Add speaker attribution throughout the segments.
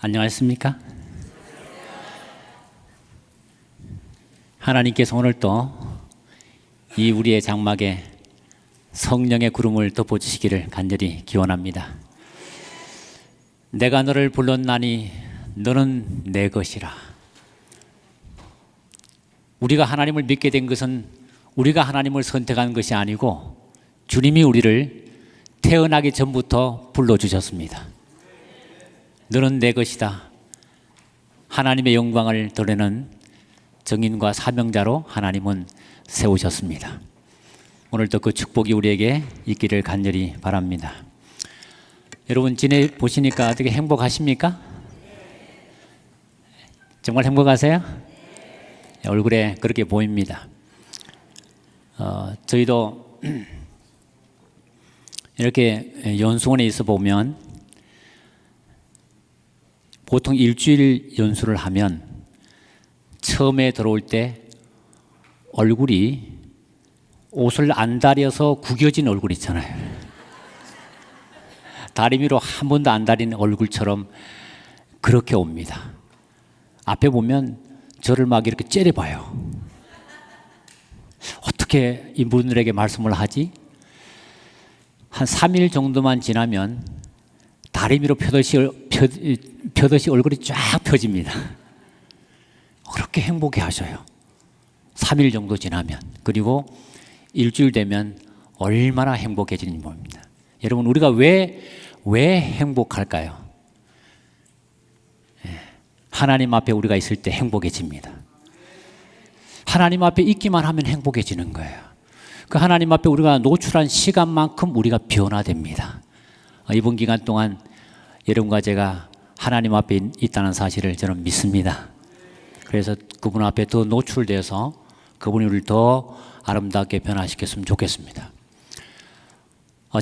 Speaker 1: 안녕하십니까? 하나님께서 오늘 또 이 우리의 장막에 성령의 구름을 덮어주시기를 간절히 기원합니다. 내가 너를 불렀나니 너는 내 것이라. 우리가 하나님을 믿게 된 것은 우리가 하나님을 선택한 것이 아니고 주님이 우리를 태어나기 전부터 불러주셨습니다. 너는 내 것이다. 하나님의 영광을 드러내는 증인과 사명자로 하나님은 세우셨습니다. 오늘도 그 축복이 우리에게 있기를 간절히 바랍니다. 여러분 지내보시니까 어떻게 행복하십니까? 정말 행복하세요? 얼굴에 그렇게 보입니다. 저희도 이렇게 연수원에 있어 보면 보통 일주일 연수를 하면 처음에 들어올 때 얼굴이 옷을 안 다려서 구겨진 얼굴 있잖아요. 다리미로 한 번도 안 다린 얼굴처럼 그렇게 옵니다. 앞에 보면 저를 막 이렇게 째려봐요. 어떻게 이분들에게 말씀을 하지? 한 3일 정도만 지나면 다리미로 펴듯이 얼굴이 쫙 펴집니다. 그렇게 행복해 하셔요. 3일 정도 지나면. 그리고 일주일 되면 얼마나 행복해지는지 모릅니다. 여러분 우리가 왜 행복할까요? 하나님 앞에 우리가 있을 때 행복해집니다. 하나님 앞에 있기만 하면 행복해지는 거예요. 그 하나님 앞에 우리가 노출한 시간만큼 우리가 변화됩니다. 이번 기간 동안 여러분과 제가 하나님 앞에 있다는 사실을 저는 믿습니다. 그래서 그분 앞에 더 노출돼서 그분이 우리를 더 아름답게 변화시켰으면 좋겠습니다.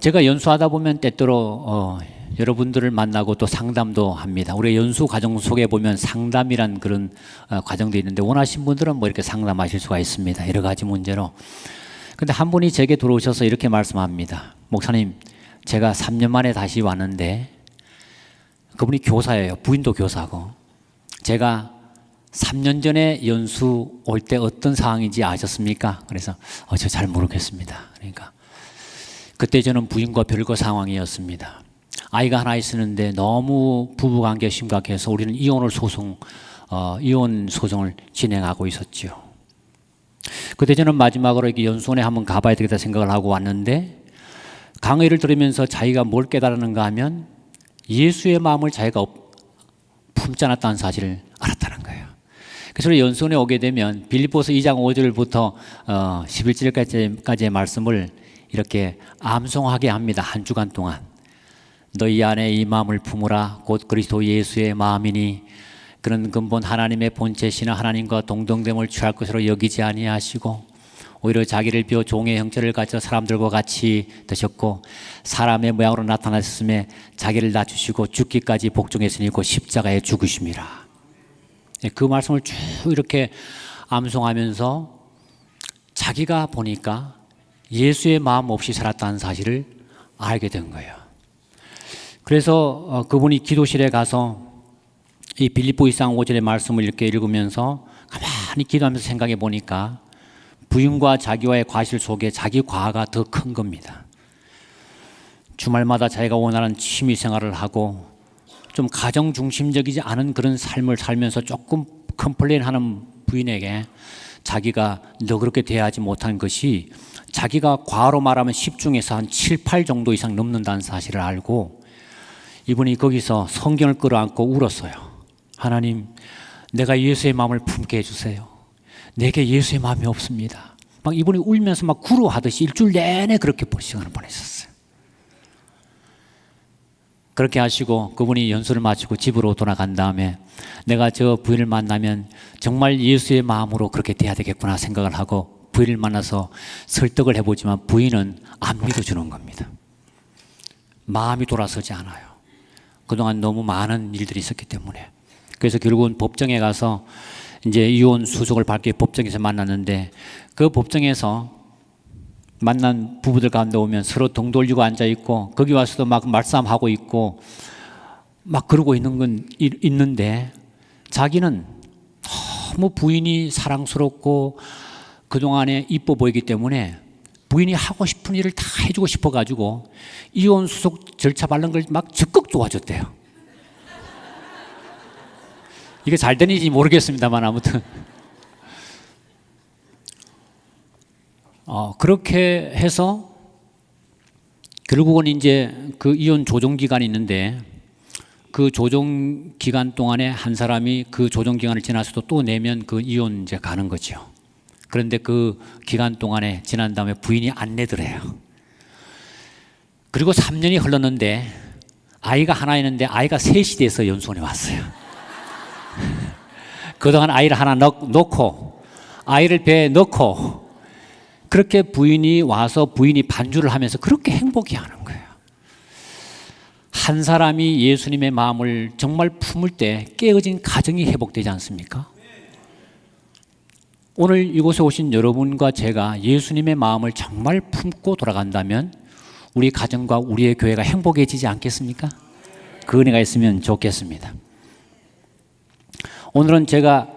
Speaker 1: 제가 연수하다 보면 때때로 여러분들을 만나고 또 상담도 합니다. 우리 연수 과정 속에 보면 상담이란 그런 과정도 있는데 원하신 분들은 뭐 이렇게 상담하실 수가 있습니다. 여러 가지 문제로. 근데 한 분이 제게 들어오셔서 이렇게 말씀합니다. 목사님, 제가 3년 만에 다시 왔는데 그분이 교사예요. 부인도 교사고. 제가 3년 전에 연수 올 때 어떤 상황인지 아셨습니까? 그래서 저 잘 모르겠습니다. 그러니까 그때 저는 부인과 별거 상황이었습니다. 아이가 하나 있었는데 너무 부부관계 심각해서 우리는 이혼 소송을 진행하고 있었죠. 그때 저는 마지막으로 이렇게 연수원에 한번 가봐야 되겠다 생각을 하고 왔는데 강의를 들으면서 자기가 뭘 깨달았는가 하면 예수의 마음을 자기가 품지 않았다는 사실을 알았다는 거예요. 그래서 연수원에 오게 되면 빌립보서 2장 5절부터 11절까지의 말씀을 이렇게 암송하게 합니다. 한 주간 동안. 너희 안에 이 마음을 품으라. 곧 그리스도 예수의 마음이니 그는 근본 하나님의 본체시나 하나님과 동등됨을 취할 것으로 여기지 아니하시고 오히려 자기를 비워 종의 형체를 가져 사람들과 같이 되셨고 사람의 모양으로 나타나셨음에 자기를 낮추시고 죽기까지 복종했으니 곧 십자가에 죽으심이라. 그 말씀을 쭉 이렇게 암송하면서 자기가 보니까 예수의 마음 없이 살았다는 사실을 알게 된 거예요. 그래서 그분이 기도실에 가서 이 빌립보 2장 5절의 말씀을 이렇게 읽으면서 가만히 기도하면서 생각해 보니까 부인과 자기와의 과실 속에 자기 과가 더 큰 겁니다. 주말마다 자기가 원하는 취미 생활을 하고 좀 가정 중심적이지 않은 그런 삶을 살면서 조금 컴플레인하는 부인에게 자기가 너 그렇게 대하지 못한 것이 자기가 과로 말하면 10 중에서 한 7, 8 정도 이상 넘는다는 사실을 알고 이분이 거기서 성경을 끌어안고 울었어요. 하나님, 내가 예수의 마음을 품게 해주세요. 내게 예수의 마음이 없습니다. 막 이분이 울면서 막 구루하듯이 일주일 내내 그렇게 시간을 보냈었어요. 그렇게 하시고 그분이 연수를 마치고 집으로 돌아간 다음에 내가 저 부인을 만나면 정말 예수의 마음으로 그렇게 돼야 되겠구나 생각을 하고 부인을 만나서 설득을 해보지만 부인은 안 믿어주는 겁니다. 마음이 돌아서지 않아요. 그동안 너무 많은 일들이 있었기 때문에. 그래서 결국은 법정에 가서 이제 이혼 수속을 받기 위해 법정에서 만났는데 그 법정에서 만난 부부들 가운데 오면 서로 등 돌리고 앉아 있고 거기 와서도 막 말싸움하고 있고 막 그러고 있는 건 있는데 자기는 너무 부인이 사랑스럽고 그동안에 이뻐 보이기 때문에 부인이 하고 싶은 일을 다 해주고 싶어가지고 이혼 수속 절차 밟는 걸 막 적극 도와줬대요. 이게 잘 되는지 모르겠습니다만 아무튼 그렇게 해서 결국은 이제 그 이혼 조정 기간이 있는데 그 조정 기간 동안에 한 사람이 그 조정 기간을 지나서도 또 내면 그 이혼 이제 가는 거죠. 그런데 그 기간 동안에 지난 다음에 부인이 안 내더래요. 그리고 3년이 흘렀는데 아이가 하나 있는데 아이가 셋이 돼서 연수원에 왔어요. 그동안 아이를 하나 놓고 아이를 배에 넣고 그렇게 부인이 와서 부인이 반주를 하면서 그렇게 행복해하는 거예요. 한 사람이 예수님의 마음을 정말 품을 때 깨어진 가정이 회복되지 않습니까? 오늘 이곳에 오신 여러분과 제가 예수님의 마음을 정말 품고 돌아간다면 우리 가정과 우리의 교회가 행복해지지 않겠습니까? 그 은혜가 있으면 좋겠습니다. 오늘은 제가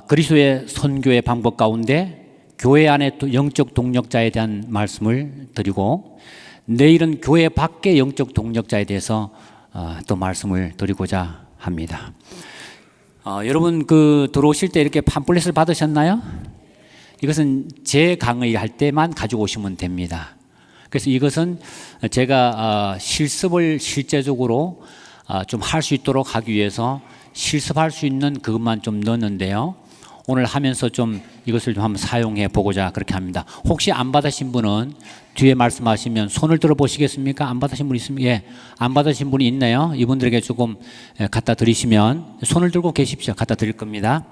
Speaker 1: 그리스도의 선교의 방법 가운데 교회 안에 또 영적 동력자에 대한 말씀을 드리고 내일은 교회 밖의 영적 동력자에 대해서 또 말씀을 드리고자 합니다. 여러분 들어오실 때 이렇게 팜플렛을 받으셨나요? 이것은 제 강의할 때만 가지고 오시면 됩니다. 그래서 이것은 제가 실습을 실제적으로 좀 할 수 있도록 하기 위해서 실습할 수 있는 그것만 좀 넣었는데요. 오늘 하면서 좀 이것을 좀 한번 사용해 보고자 그렇게 합니다. 혹시 안 받으신 분은 뒤에 말씀하시면 손을 들어 보시겠습니까? 안 받으신 분 있으면 안 받으신 분이 있나요? 이분들에게 조금 갖다 드리시면 손을 들고 계십시오. 갖다 드릴 겁니다.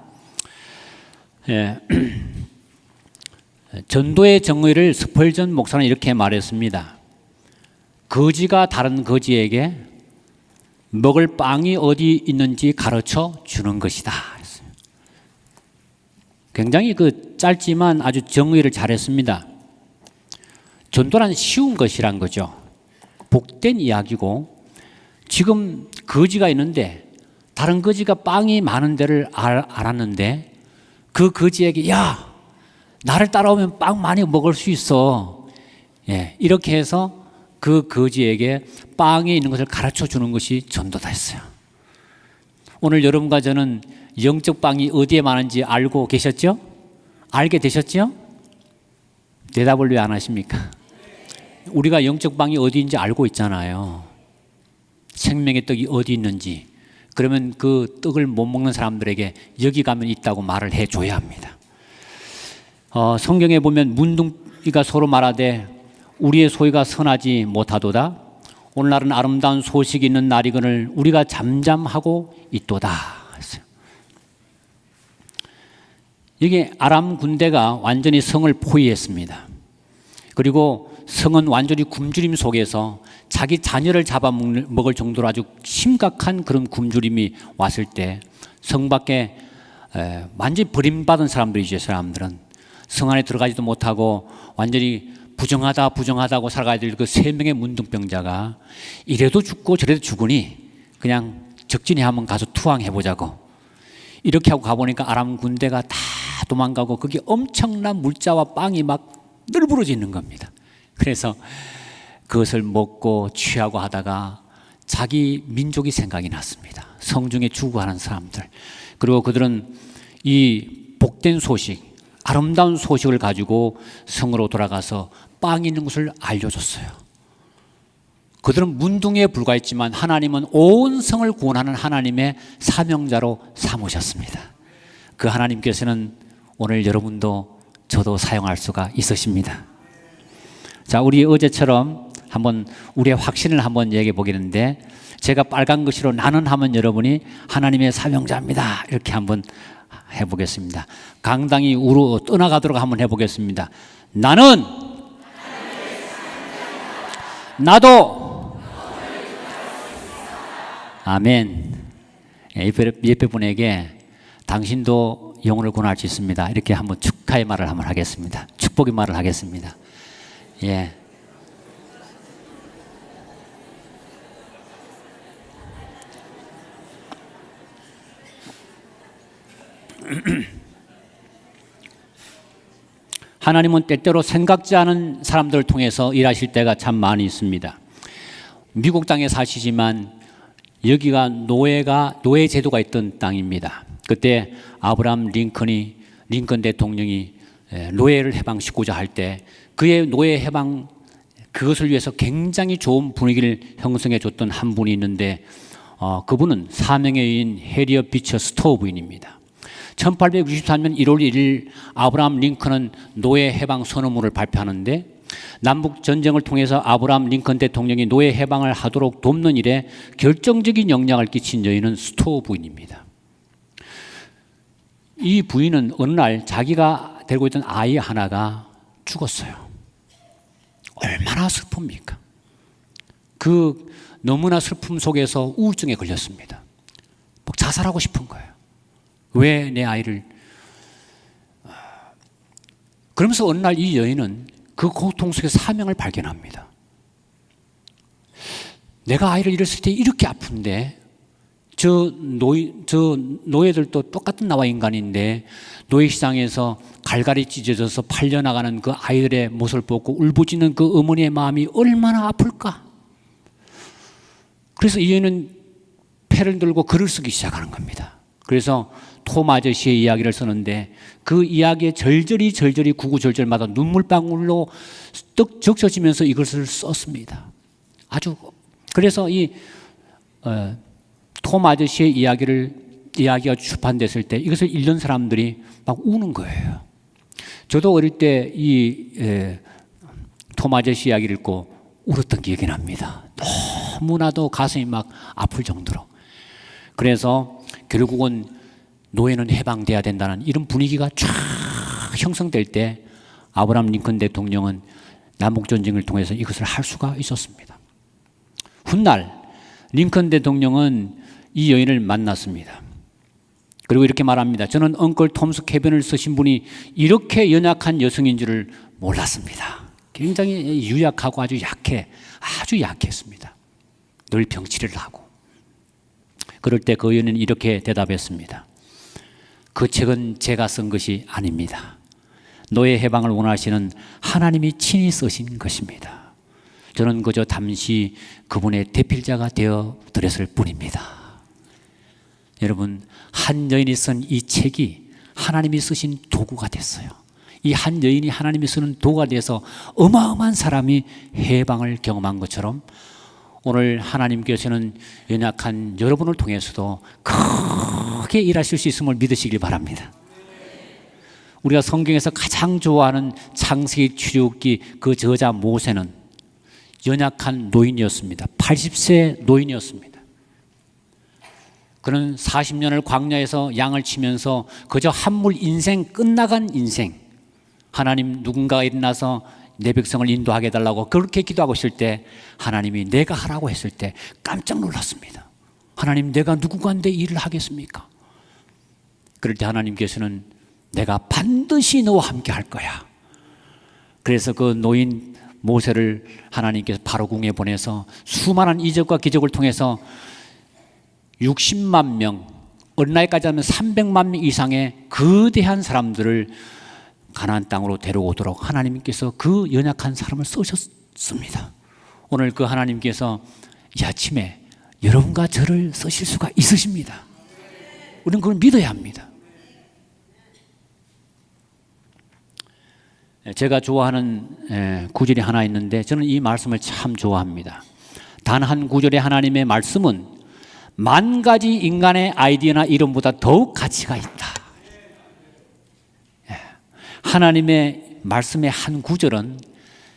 Speaker 1: 전도의 정의를 스펄전 목사는 이렇게 말했습니다. 거지가 다른 거지에게 먹을 빵이 어디 있는지 가르쳐 주는 것이다. 굉장히 짧지만 아주 정의를 잘했습니다. 전도란 쉬운 것이란 거죠. 복된 이야기고 지금 거지가 있는데 다른 거지가 빵이 많은 데를 알았는데 그 거지에게 야 나를 따라오면 빵 많이 먹을 수 있어. 이렇게 해서 그 거지에게 빵이 있는 것을 가르쳐 주는 것이 전도다 했어요. 오늘 여러분과 저는 영적 빵이 어디에 많은지 알고 계셨죠? 알게 되셨죠? 대답을 왜 안 하십니까? 우리가 영적 빵이 어디인지 알고 있잖아요. 생명의 떡이 어디 있는지. 그러면 그 떡을 못 먹는 사람들에게 여기 가면 있다고 말을 해줘야 합니다. 성경에 보면 문둥이가 서로 말하되 우리의 소위가 선하지 못하도다. 오늘날은 아름다운 소식이 있는 날이거늘 우리가 잠잠하고 있도다. 이게 아람 군대가 완전히 성을 포위했습니다. 그리고 성은 완전히 굶주림 속에서 자기 자녀를 잡아먹을 정도로 아주 심각한 그런 굶주림이 왔을 때 성 밖에 완전히 버림받은 사람들이죠. 사람들은 성 안에 들어가지도 못하고 완전히 부정하다고 살아가야 될 그 3명의 문둥병자가 이래도 죽고 저래도 죽으니 그냥 적진히 한번 가서 투항해보자고 이렇게 하고 가보니까 아람 군대가 다 도망가고 거기 엄청난 물자와 빵이 막 널브러져 있는 겁니다. 그래서 그것을 먹고 취하고 하다가 자기 민족이 생각이 났습니다. 성중에 주구하는 사람들. 그리고 그들은 이 복된 소식, 아름다운 소식을 가지고 성으로 돌아가서 빵이 있는 것을 알려줬어요. 그들은 문둥이에 불과했지만 하나님은 온 성을 구원하는 하나님의 사명자로 삼으셨습니다. 그 하나님께서는 오늘 여러분도 저도 사용할 수가 있으십니다. 자, 우리 어제처럼 한번 우리의 확신을 한번 얘기해 보겠는데 제가 빨간 글씨로 나는 하면 여러분이 하나님의 사명자입니다. 이렇게 한번 해보겠습니다. 강당이 우로 떠나가도록 한번 해보겠습니다. 나는 나도 아멘. 옆에 분에게 당신도 영혼을 구원할 수 있습니다. 이렇게 한번 축하의 말을 한번 하겠습니다. 축복의 말을 하겠습니다. 예. 하나님은 때때로 생각지 않은 사람들을 통해서 일하실 때가 참 많이 있습니다. 미국 땅에 사시지만 여기가 노예 제도가 있던 땅입니다. 그때 아브라함 링컨 대통령이 노예를 해방시키고자 할 때 그의 노예 해방 그것을 위해서 굉장히 좋은 분위기를 형성해 줬던 한 분이 있는데 그분은 사명의 여인 해리엇 비처 스토어 부인입니다. 1863년 1월 1일 아브라함 링컨은 노예 해방 선언문을 발표하는데 남북 전쟁을 통해서 아브라함 링컨 대통령이 노예 해방을 하도록 돕는 일에 결정적인 영향을 끼친 여인은 스토어 부인입니다. 이 부인은 어느 날 자기가 데리고 있던 아이 하나가 죽었어요. 얼마나 슬픕니까? 그 너무나 슬픔 속에서 우울증에 걸렸습니다. 막 자살하고 싶은 거예요. 왜 내 아이를? 그러면서 어느 날 이 여인은 그 고통 속에 사명을 발견합니다. 내가 아이를 잃었을 때 이렇게 아픈데 저 노예들도 똑같은 나와 인간인데 노예시장에서 갈갈이 찢어져서 팔려나가는 그 아이들의 모습을 보고 울부짖는 그 어머니의 마음이 얼마나 아플까? 그래서 이 여인은 패를 들고 글을 쓰기 시작하는 겁니다. 그래서 톰 아저씨의 이야기를 쓰는데 그 이야기에 절절히 구구절절마다 눈물방울로 떡 적셔지면서 이것을 썼습니다. 그래서 이 톰 아저씨의 이야기가 출판됐을 때 이것을 읽는 사람들이 막 우는 거예요. 저도 어릴 때 이 톰 아저씨 이야기를 읽고 울었던 기억이 납니다. 너무나도 가슴이 막 아플 정도로. 그래서 결국은 노예는 해방돼야 된다는 이런 분위기가 쫙 형성될 때 아브라함 링컨 대통령은 남북전쟁을 통해서 이것을 할 수가 있었습니다. 훗날 링컨 대통령은 이 여인을 만났습니다. 그리고 이렇게 말합니다. 저는 엉클 톰스 캐빈을 쓰신 분이 이렇게 연약한 여성인 줄을 몰랐습니다. 굉장히 유약하고 아주 약했습니다. 늘 병치레를 하고. 그럴 때 그 여인은 이렇게 대답했습니다. 그 책은 제가 쓴 것이 아닙니다. 노예 해방을 원하시는 하나님이 친히 쓰신 것입니다. 저는 그저 잠시 그분의 대필자가 되어 드렸을 뿐입니다. 여러분, 한 여인이 쓴 이 책이 하나님이 쓰신 도구가 됐어요. 이 한 여인이 하나님이 쓰는 도구가 돼서 어마어마한 사람이 해방을 경험한 것처럼 오늘 하나님께서는 연약한 여러분을 통해서도 크게 일하실 수 있음을 믿으시길 바랍니다. 우리가 성경에서 가장 좋아하는 창세기 출애굽기 그 저자 모세는 연약한 노인이었습니다. 80세 노인이었습니다. 그는 40년을 광야에서 양을 치면서 그저 한물 인생, 끝나간 인생, 하나님 누군가가 일어나서 내 백성을 인도하게 해달라고 그렇게 기도하고 있을 때 하나님이 내가 하라고 했을 때 깜짝 놀랐습니다. 하나님, 내가 누구간데 일을 하겠습니까? 그럴 때 하나님께서는 내가 반드시 너와 함께 할 거야. 그래서 그 노인 모세를 하나님께서 바로궁에 보내서 수많은 이적과 기적을 통해서 60만 명, 어느 날까지 하면 300만 명 이상의 거대한 사람들을 가나안 땅으로 데려오도록 하나님께서 그 연약한 사람을 쓰셨습니다. 오늘 그 하나님께서 이 아침에 여러분과 저를 쓰실 수가 있으십니다. 우리는 그걸 믿어야 합니다. 제가 좋아하는 구절이 하나 있는데 저는 이 말씀을 참 좋아합니다. 단 한 구절의 하나님의 말씀은 만 가지 인간의 아이디어나 이름보다 더욱 가치가 있다. 하나님의 말씀의 한 구절은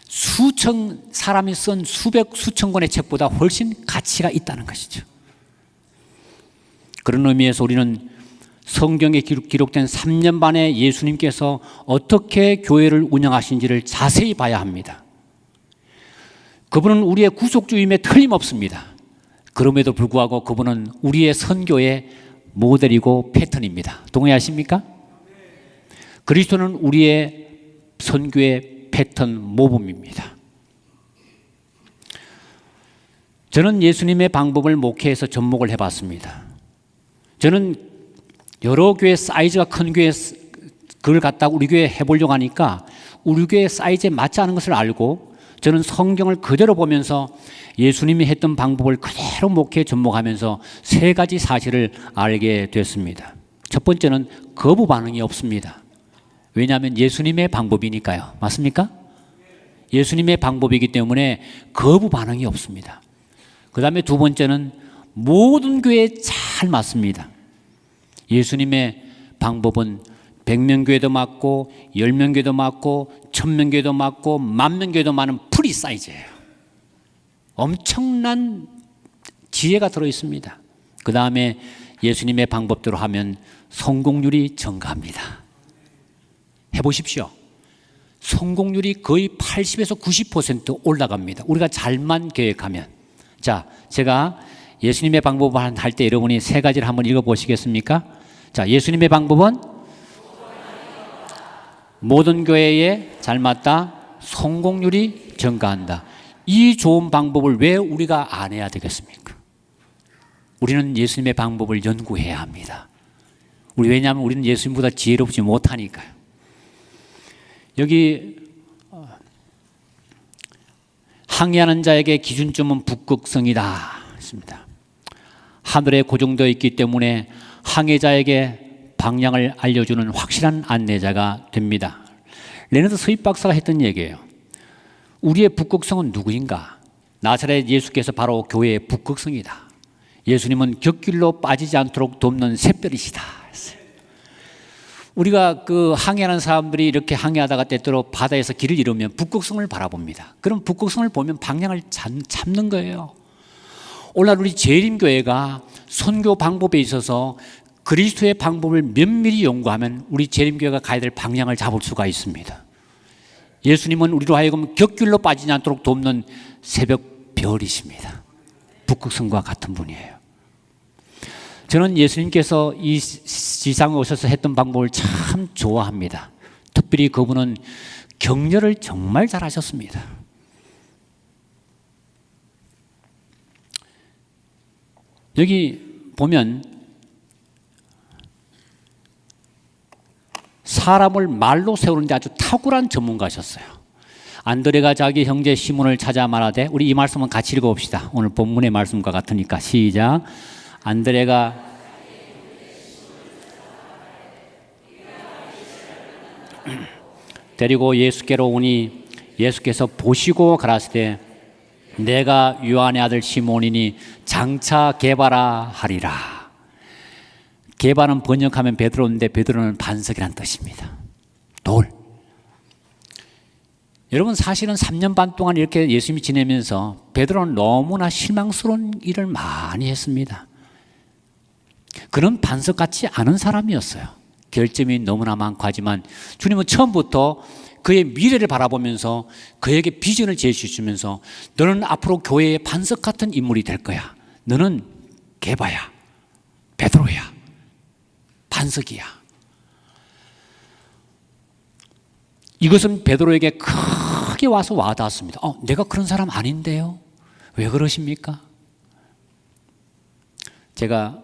Speaker 1: 수천 사람이 쓴 수천 권의 책보다 훨씬 가치가 있다는 것이죠. 그런 의미에서 우리는 성경에 기록된 3년 반의 예수님께서 어떻게 교회를 운영하신지를 자세히 봐야 합니다. 그분은 우리의 구속주임에 틀림없습니다. 그럼에도 불구하고 그분은 우리의 선교의 모델이고 패턴입니다. 동의하십니까? 그리스도는 우리의 선교의 패턴 모범입니다. 저는 예수님의 방법을 목회해서 접목을 해봤습니다. 저는 여러 교회 사이즈가 큰 교회 그걸 갖다가 우리 교회에 해보려고 하니까 우리 교회 사이즈에 맞지 않은 것을 알고 저는 성경을 그대로 보면서 예수님이 했던 방법을 그대로 목회에 접목하면서 세 가지 사실을 알게 됐습니다. 첫 번째는 거부 반응이 없습니다. 왜냐하면 예수님의 방법이니까요. 맞습니까? 예수님의 방법이기 때문에 거부 반응이 없습니다. 그 다음에 두 번째는 모든 교회에 잘 맞습니다. 예수님의 방법은 100명 교회도 맞고 10명 교회도 맞고 1000명 교회도 맞고 10,000명 교회도 많은 프리 사이즈예요. 엄청난 지혜가 들어있습니다. 그 다음에 예수님의 방법대로 하면 성공률이 증가합니다. 해보십시오. 성공률이 거의 80에서 90% 올라갑니다. 우리가 잘만 계획하면. 자, 제가 예수님의 방법을 할 때 여러분이 세 가지를 한번 읽어보시겠습니까? 자, 예수님의 방법은 모든 교회에 잘 맞다. 성공률이 증가한다. 이 좋은 방법을 왜 우리가 안 해야 되겠습니까? 우리는 예수님의 방법을 연구해야 합니다. 왜냐하면 우리는 예수님보다 지혜롭지 못하니까요. 여기 항해하는 자에게 기준점은 북극성이다 했습니다. 하늘에 고정되어 있기 때문에 항해자에게 방향을 알려주는 확실한 안내자가 됩니다. 레너드 스윗 박사가 했던 얘기예요. 우리의 북극성은 누구인가? 나사렛 예수께서 바로 교회의 북극성이다. 예수님은 곁길로 빠지지 않도록 돕는 샛별이시다. 우리가 그 항해하는 사람들이 이렇게 항해하다가 때때로 바다에서 길을 잃으면 북극성을 바라봅니다. 그럼 북극성을 보면 방향을 잡는 거예요. 오늘날 우리 재림교회가 선교 방법에 있어서 그리스도의 방법을 면밀히 연구하면 우리 재림교회가 가야 될 방향을 잡을 수가 있습니다. 예수님은 우리로 하여금 곁길로 빠지지 않도록 돕는 새벽 별이십니다. 북극성과 같은 분이에요. 저는 예수님께서 이 지상에 오셔서 했던 방법을 참 좋아합니다. 특별히 그분은 격려를 정말 잘하셨습니다. 여기 보면 사람을 말로 세우는데 아주 탁월한 전문가셨어요. 안드레가 자기 형제 시몬을 찾아 말하되, 우리 이 말씀은 같이 읽어봅시다. 오늘 본문의 말씀과 같으니까 시작. 안드레가 데리고 예수께로 오니 예수께서 보시고 가라사대 내가 요한의 아들 시몬이니 장차 게바라 하리라. 게바는 번역하면 베드로인데 베드로는 반석이란 뜻입니다. 돌. 여러분 사실은 3년 반 동안 이렇게 예수님이 지내면서 베드로는 너무나 실망스러운 일을 많이 했습니다. 그는 반석 같지 않은 사람이었어요. 결점이 너무나 많고 하지만 주님은 처음부터 그의 미래를 바라보면서 그에게 비전을 제시해주면서 너는 앞으로 교회의 반석 같은 인물이 될 거야. 너는 게바야, 베드로야, 반석이야. 이것은 베드로에게 크게 와서 와닿았습니다. 내가 그런 사람 아닌데요? 왜 그러십니까? 제가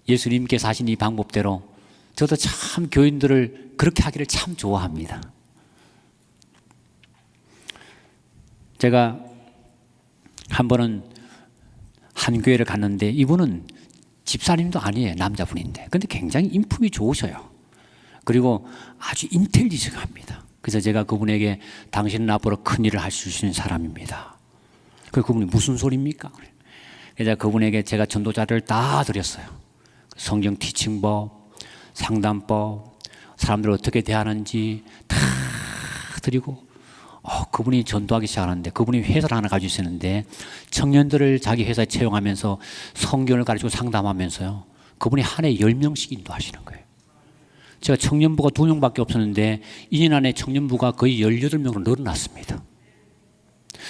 Speaker 1: 예수님께서 하신 이 방법대로 저도 참 교인들을 그렇게 하기를 참 좋아합니다. 제가 한 번은 한 교회를 갔는데 이분은 집사님도 아니에요. 남자분인데. 근데 굉장히 인품이 좋으셔요. 그리고 아주 인텔리전합니다. 그래서 제가 그분에게 당신은 앞으로 큰 일을 할 수 있는 사람입니다. 그래서 그분이 무슨 소리입니까? 그래서 그분에게 제가 전도자를 다 드렸어요. 성경 티칭법, 상담법, 사람들을 어떻게 대하는지 다 드리고 그분이 전도하기 시작하는데 그분이 회사를 하나 가지고 있었는데 청년들을 자기 회사에 채용하면서 성경을 가르치고 상담하면서요. 그분이 한 해에 10명씩 인도하시는 거예요. 제가 청년부가 2명밖에 없었는데 2년 안에 청년부가 거의 18명으로 늘어났습니다.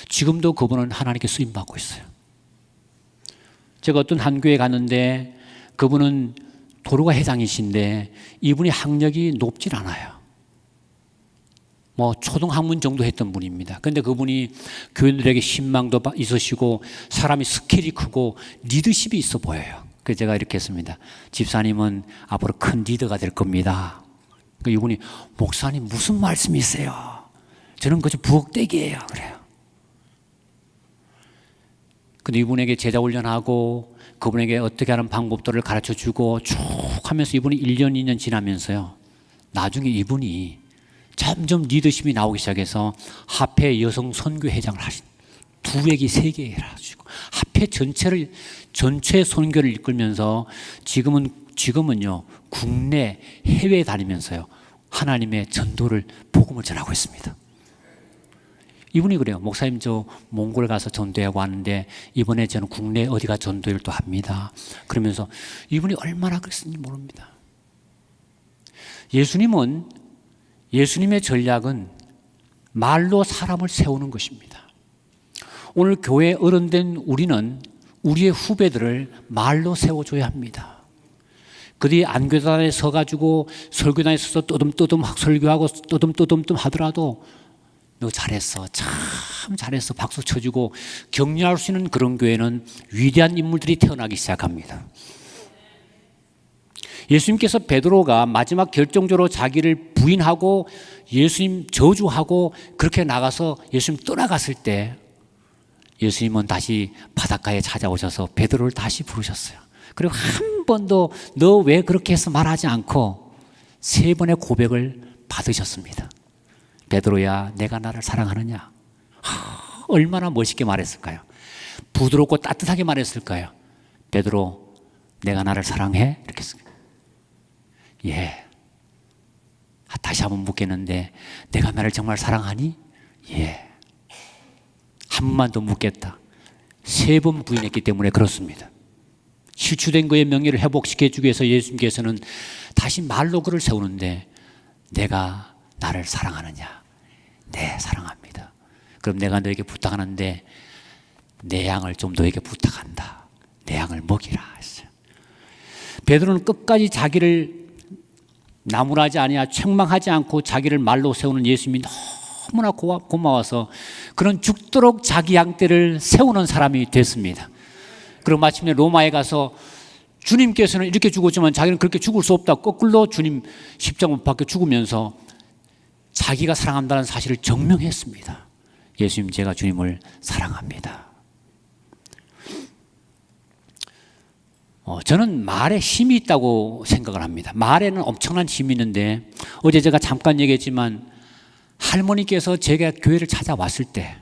Speaker 1: 지금도 그분은 하나님께 쓰임받고 있어요. 제가 어떤 한 교회에 갔는데 그분은 도로가 회장이신데 이분이 학력이 높질 않아요. 초등학문 정도 했던 분입니다. 그런데 그분이 교인들에게 신망도 있으시고 사람이 스킬이 크고 리더십이 있어 보여요. 그래서 제가 이렇게 했습니다. 집사님은 앞으로 큰 리더가 될 겁니다. 이분이 목사님 무슨 말씀이세요? 저는 그저 부엌대기예요. 그래요. 근데 이분에게 제자 훈련하고 그분에게 어떻게 하는 방법들을 가르쳐 주고 쭉 하면서 이분이 1년, 2년 지나면서요. 나중에 이분이 점점 리더십이 나오기 시작해서 합회 여성 선교회장을 하신, 2회기 3개 해가지고 합회 전체 선교를 이끌면서 지금은요 국내 해외에 다니면서요 하나님의 전도를 복음을 전하고 있습니다. 이분이 그래요. 목사님 저 몽골 가서 전도하고 왔는데 이번에 저는 국내 어디가 전도를 또 합니다. 그러면서 이분이 얼마나 그랬는지 모릅니다. 예수님의 전략은 말로 사람을 세우는 것입니다. 오늘 교회 어른된 우리는 우리의 후배들을 말로 세워줘야 합니다. 그들이 안교단에 서가지고 설교단에 서서 떠듬떠듬 설교하고 떠듬떠듬 하더라도 너 잘했어, 참 잘했어 박수 쳐주고 격려할 수 있는 그런 교회는 위대한 인물들이 태어나기 시작합니다. 예수님께서 베드로가 마지막 결정적으로 자기를 부인하고 예수님 저주하고 그렇게 나가서 예수님 떠나갔을 때 예수님은 다시 바닷가에 찾아오셔서 베드로를 다시 부르셨어요. 그리고 한 번도 너 왜 그렇게 해서 말하지 않고 3번의 고백을 받으셨습니다. 베드로야 내가 나를 사랑하느냐? 얼마나 멋있게 말했을까요? 부드럽고 따뜻하게 말했을까요? 베드로 내가 나를 사랑해? 이렇게 했습니다. 예. 다시 한번 묻겠는데 내가 나를 정말 사랑하니? 예. 한 번만 더 묻겠다. 3번 부인했기 때문에 그렇습니다. 실추된 그의 명예를 회복시켜주기 위해서 예수님께서는 다시 말로 그를 세우는데 내가 나를 사랑하느냐? 네, 사랑합니다. 그럼 내가 너에게 부탁하는데 내 양을 좀 너에게 부탁한다. 내 양을 먹이라 했어요. 베드로는 끝까지 자기를 나무라지 아니야 책망하지 않고 자기를 말로 세우는 예수님이 너무나 고마워서 그런 죽도록 자기 양떼를 세우는 사람이 됐습니다. 그리고 마침내 로마에 가서 주님께서는 이렇게 죽었지만 자기는 그렇게 죽을 수 없다. 거꾸로 주님 십자가 못 박혀 죽으면서 자기가 사랑한다는 사실을 증명했습니다. 예수님 제가 주님을 사랑합니다. 저는 말에 힘이 있다고 생각을 합니다. 말에는 엄청난 힘이 있는데 어제 제가 잠깐 얘기했지만 할머니께서 제가 교회를 찾아왔을 때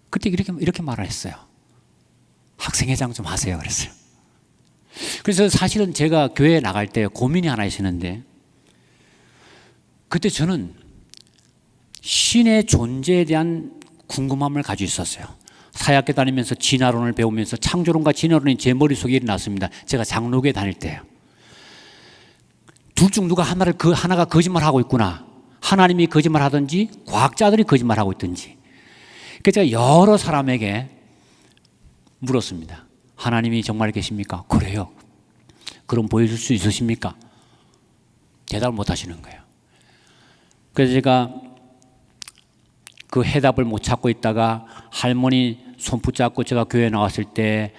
Speaker 1: 그때 이렇게 말을 했어요. 학생회장 좀 하세요 그랬어요. 그래서 사실은 제가 교회에 나갈 때 고민이 하나 있었는데 그때 저는 신의 존재에 대한 궁금함을 가지고 있었어요. 사역회 다니면서 진화론을 배우면서 창조론과 진화론이 제 머릿속에 일어났습니다. 제가 장로교에 다닐 때요. 둘 중 누가 하나가 거짓말하고 있구나. 하나님이 거짓말하든지 과학자들이 거짓말하고 있든지. 그래서 제가 여러 사람에게 물었습니다. 하나님이 정말 계십니까? 그래요. 그럼 보여줄 수 있으십니까? 대답을 못 하시는 거예요. 그래서 제가 그 해답을 못 찾고 있다가 할머니 손 붙잡고 제가 교회에 나왔을 때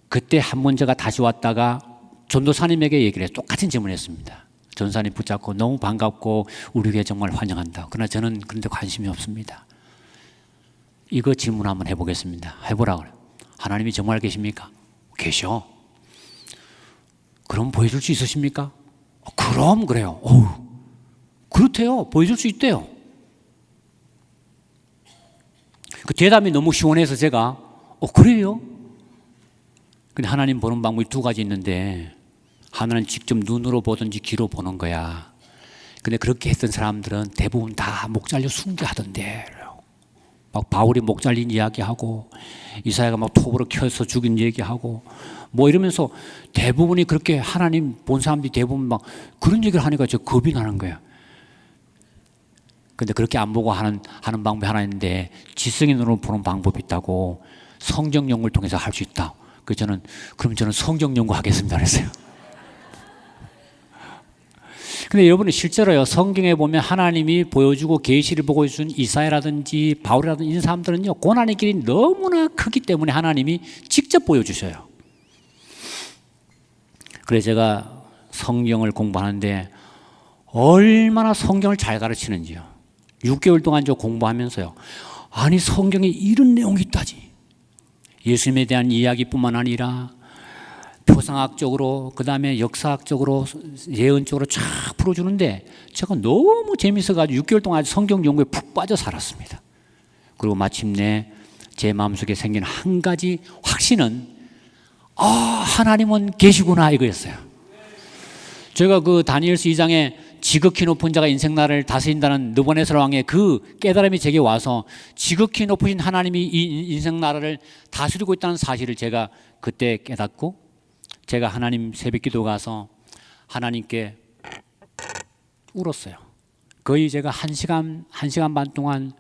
Speaker 1: 그때 한 번 제가 다시 왔다가 전도사님에게 얘기를 해서 똑같은 질문을 했습니다. 전사님 붙잡고 너무 반갑고 우리 교회 정말 환영한다. 그러나 저는 그런데 관심이 없습니다. 이거 질문 한번 해보겠습니다. 해보라고 그래요. 하나님이 정말 계십니까? 계셔. 그럼 보여줄 수 있으십니까? 그럼 그래요. 그렇대요. 보여줄 수 있대요. 그 대답이 너무 시원해서 제가 그래요? 근데 하나님 보는 방법이 2가지 있는데 하나는 직접 눈으로 보든지 귀로 보는 거야. 근데 그렇게 했던 사람들은 대부분 다 목 잘려 순교하던데 막 바울이 목 잘린 이야기하고 이사야가 막 톱으로 켜서 죽인 얘기하고 뭐 이러면서 대부분이 그렇게 하나님 본 사람들이 대부분 막 그런 얘기를 하니까 저 겁이 나는 거예요. 근데 그렇게 안 보고 하는 방법이 하나 있는데 지성의 눈으로 보는 방법이 있다고 성경 연구를 통해서 할 수 있다. 그래서 저는 성경 연구 하겠습니다 그랬어요. 근데 여러분이 실제로요, 성경에 보면 하나님이 보여주고 계시를 보여준 이사야라든지 바울이라든지 이런 사람들은요, 고난의 길이 너무나 크기 때문에 하나님이 직접 보여주셔요. 그래서 제가 성경을 공부하는데 얼마나 성경을 잘 가르치는지요. 6개월 동안 저 공부하면서요, 아니 성경에 이런 내용이 있다지. 예수님에 대한 이야기뿐만 아니라 표상학적으로, 그 다음에 역사학적으로, 예언적으로 쫙 풀어주는데 제가 너무 재밌어가지고 6개월 동안 성경 연구에 푹 빠져 살았습니다. 그리고 마침내 제 마음속에 생긴 한 가지 확신은, 아, 하나님은 계시구나, 이거였어요. 제가 그 다니엘서 2장에 지극히 높은 자가 인생 나라를 다스린다는 느부갓네살 왕의 그 깨달음이 제게 와서 지극히 높으신 하나님이 이 인생 나라를 다스리고 있다는 사실을 제가 그때 깨닫고, 제가 하나님 새벽기도 가서 하나님께 울었어요. 거의 제가 한 시간 반 동안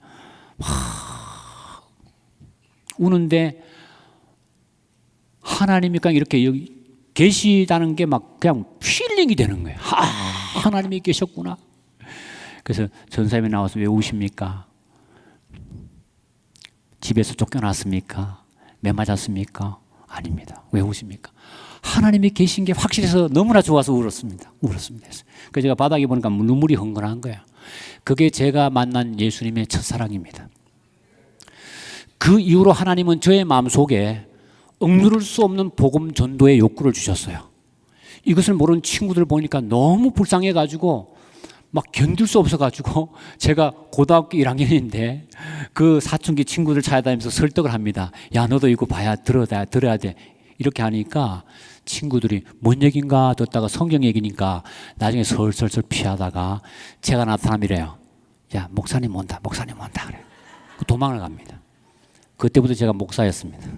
Speaker 1: 우는데, 하나님이 그냥 이렇게 여기 계시다는 게 막 그냥 필링이 되는 거예요. 하나님이 계셨구나. 그래서 전사님이 나와서 왜 우십니까? 집에서 쫓겨났습니까? 매 맞았습니까? 아닙니다. 왜 우십니까? 하나님이 계신 게 확실해서 너무나 좋아서 울었습니다. 그래서 제가 바닥에 보니까 눈물이 흥건한 거예요. 그게 제가 만난 예수님의 첫사랑입니다. 그 이후로 하나님은 저의 마음속에 억누를 수 없는 복음 전도의 욕구를 주셨어요. 이것을 모르는 친구들 보니까 너무 불쌍해가지고 막 견딜 수 없어가지고, 제가 고등학교 1학년인데 그 사춘기 친구들 찾아다니면서 설득을 합니다. 야, 너도 이거 들어야 돼. 이렇게 하니까 친구들이 뭔 얘기인가 듣다가 성경 얘기니까 나중에 설설설 피하다가 제가 나타나면 이래요. 야, 목사님 온다 그래. 도망을 갑니다. 그때부터 제가 목사였습니다.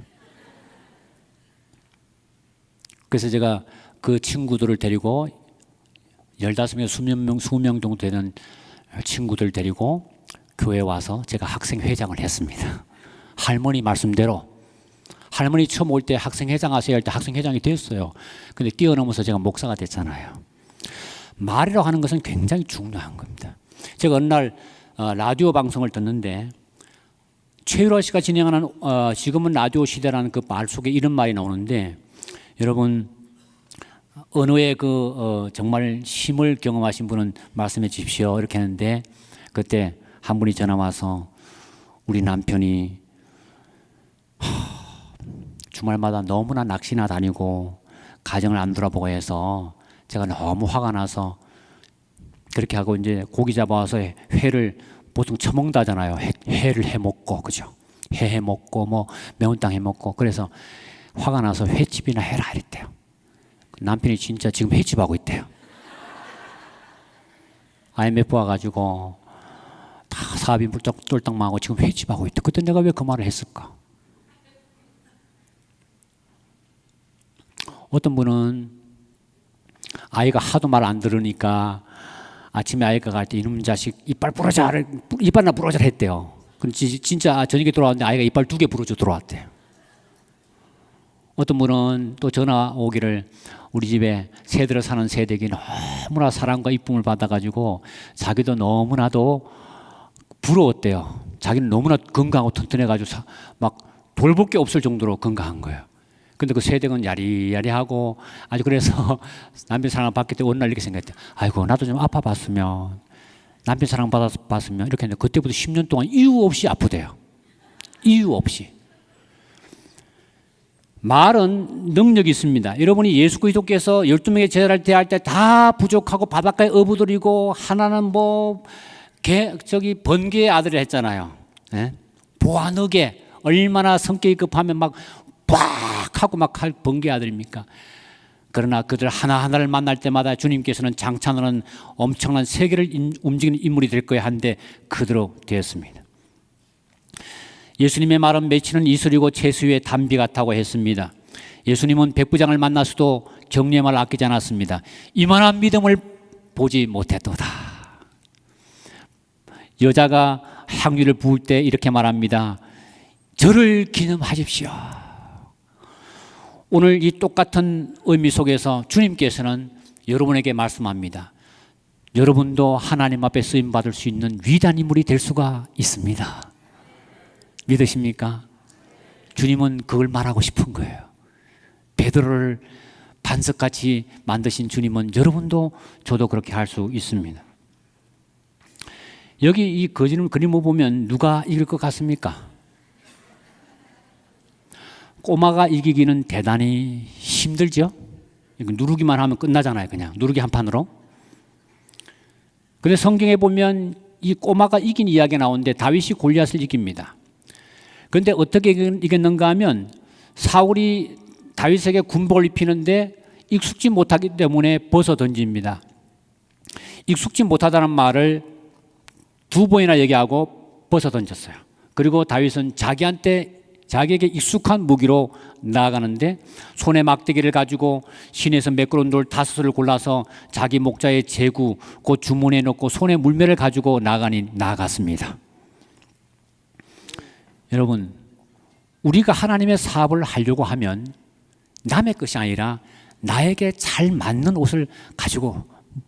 Speaker 1: 그래서 제가 그 친구들을 데리고 15명, 20명 정도 되는 친구들 데리고 교회에 와서 제가 학생회장을 했습니다. 할머니 말씀대로. 할머니 처음 올 때 학생회장 하셔야 할 때 학생회장이 됐어요. 근데 뛰어넘어서 제가 목사가 됐잖아요. 말이라고 하는 것은 굉장히 중요한 겁니다. 제가 어느 날 라디오 방송을 듣는데 최유라 씨가 진행하는 지금은 라디오 시대라는 그 말 속에 이런 말이 나오는데, 여러분 언어의 정말 힘을 경험하신 분은 말씀해 주십시오, 이렇게 했는데, 그때 한 분이 전화 와서 우리 남편이 주말마다 너무나 낚시나 다니고 가정을 안 돌아보고 해서 제가 너무 화가 나서 그렇게 하고, 이제 고기 잡아와서 회를 보통 처먹는다잖아요. 회를 해먹고, 그죠? 회 해먹고 뭐 매운탕 해먹고, 그래서 화가 나서 횟집이나 해라 이랬대요. 남편이 진짜 지금 횟집 하고 있대요. IMF 와가지고 다 사업이 쫄딱 망하고 지금 횟집 하고 있대. 그때 내가 왜 그 말을 했을까? 어떤 분은 아이가 하도 말 안 들으니까 아침에 아이가 갈 때 이놈 자식 이빨 하나 부러져라 했대요. 근데 진짜 저녁에 돌아왔는데 아이가 이빨 2개 부러져 들어왔대요. 어떤 분은 또 전화 오기를, 우리 집에 새들어 사는 새댁이 너무나 사랑과 이쁨을 받아가지고 자기도 너무나도 부러웠대요. 자기는 너무나 건강하고 튼튼해가지고 막 돌볼 게 없을 정도로 건강한 거예요. 근데 그 새댁은 야리야리하고 아주, 그래서 남편 사랑 받기 때문에 어느 날 이렇게 생각했대요. 아이고, 나도 좀 아파봤으면, 남편 사랑 받았으면, 이렇게 했는데 그때부터 10년 동안 이유 없이 아프대요. 이유 없이. 말은 능력이 있습니다. 여러분이 예수 그리스도께서 12명의 제자를 대할 때 다 부족하고 바닷가에 어부들이고 하나는 번개의 아들을 했잖아요. 네? 보아너게 얼마나 성격이 급하면 막 하고 막 할 번개의 아들입니까? 그러나 그들 하나하나를 만날 때마다 주님께서는 장차는 엄청난 세계를 움직이는 인물이 될 거야 한데 그대로 되었습니다. 예수님의 말은 맺히는 이슬이고 채수의 담비 같다고 했습니다. 예수님은 백부장을 만나서도 격려의 말을 아끼지 않았습니다. 이만한 믿음을 보지 못했도다. 여자가 향유를 부을 때 이렇게 말합니다. 저를 기념하십시오. 오늘 이 똑같은 의미 속에서 주님께서는 여러분에게 말씀합니다. 여러분도 하나님 앞에 쓰임받을 수 있는 위대한 인물이 될 수가 있습니다. 믿으십니까? 주님은 그걸 말하고 싶은 거예요. 베드로를 반석같이 만드신 주님은 여러분도 저도 그렇게 할 수 있습니다. 여기 이 그림을 보면 누가 이길 것 같습니까? 꼬마가 이기기는 대단히 힘들죠? 누르기만 하면 끝나잖아요. 그냥 누르기 한 판으로. 근데 성경에 보면 이 꼬마가 이긴 이야기가 나오는데 다윗이 골리앗을 이깁니다. 그런데 어떻게 이겼는가 하면 사울이 다윗에게 군복을 입히는데 익숙지 못하기 때문에 벗어 던집니다. 익숙지 못하다는 말을 2번이나 얘기하고 벗어 던졌어요. 그리고 다윗은 자기에게 익숙한 무기로 나아가는데 손에 막대기를 가지고 시내에서 매끄러운 돌 5을 골라서 자기 목자의 제구 그 주머니에 넣고 손에 물매를 가지고 나아갔습니다. 여러분, 우리가 하나님의 사업을 하려고 하면 남의 것이 아니라 나에게 잘 맞는 옷을 가지고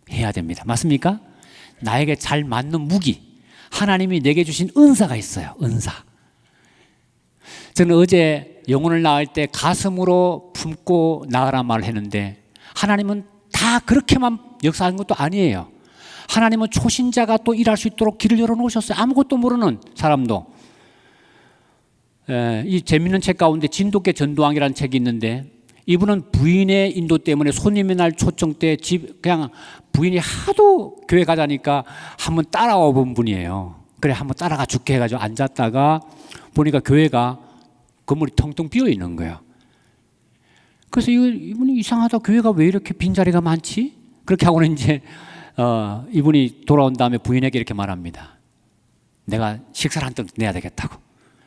Speaker 1: 해야 됩니다. 맞습니까? 나에게 잘 맞는 무기, 하나님이 내게 주신 은사가 있어요. 은사. 저는 어제 영혼을 낳을 때 가슴으로 품고 낳으란 말을 했는데 하나님은 다 그렇게만 역사하는 것도 아니에요. 하나님은 초신자가 또 일할 수 있도록 길을 열어놓으셨어요. 아무것도 모르는 사람도. 이 재밌는 책 가운데 진돗개 전도왕이라는 책이 있는데 이분은 부인의 인도 때문에 손님의 날 초청 때 그냥 부인이 하도 교회 가자니까 한번 따라와 본 분이에요. 그래 한번 따라가 줄게 해가지고 앉았다가 보니까 교회가 건물이 텅텅 비어 있는 거예요. 그래서 이분이 이상하다. 교회가 왜 이렇게 빈자리가 많지? 그렇게 하고는 이제 이분이 돌아온 다음에 부인에게 이렇게 말합니다. 내가 식사를 한턱 내야 되겠다고.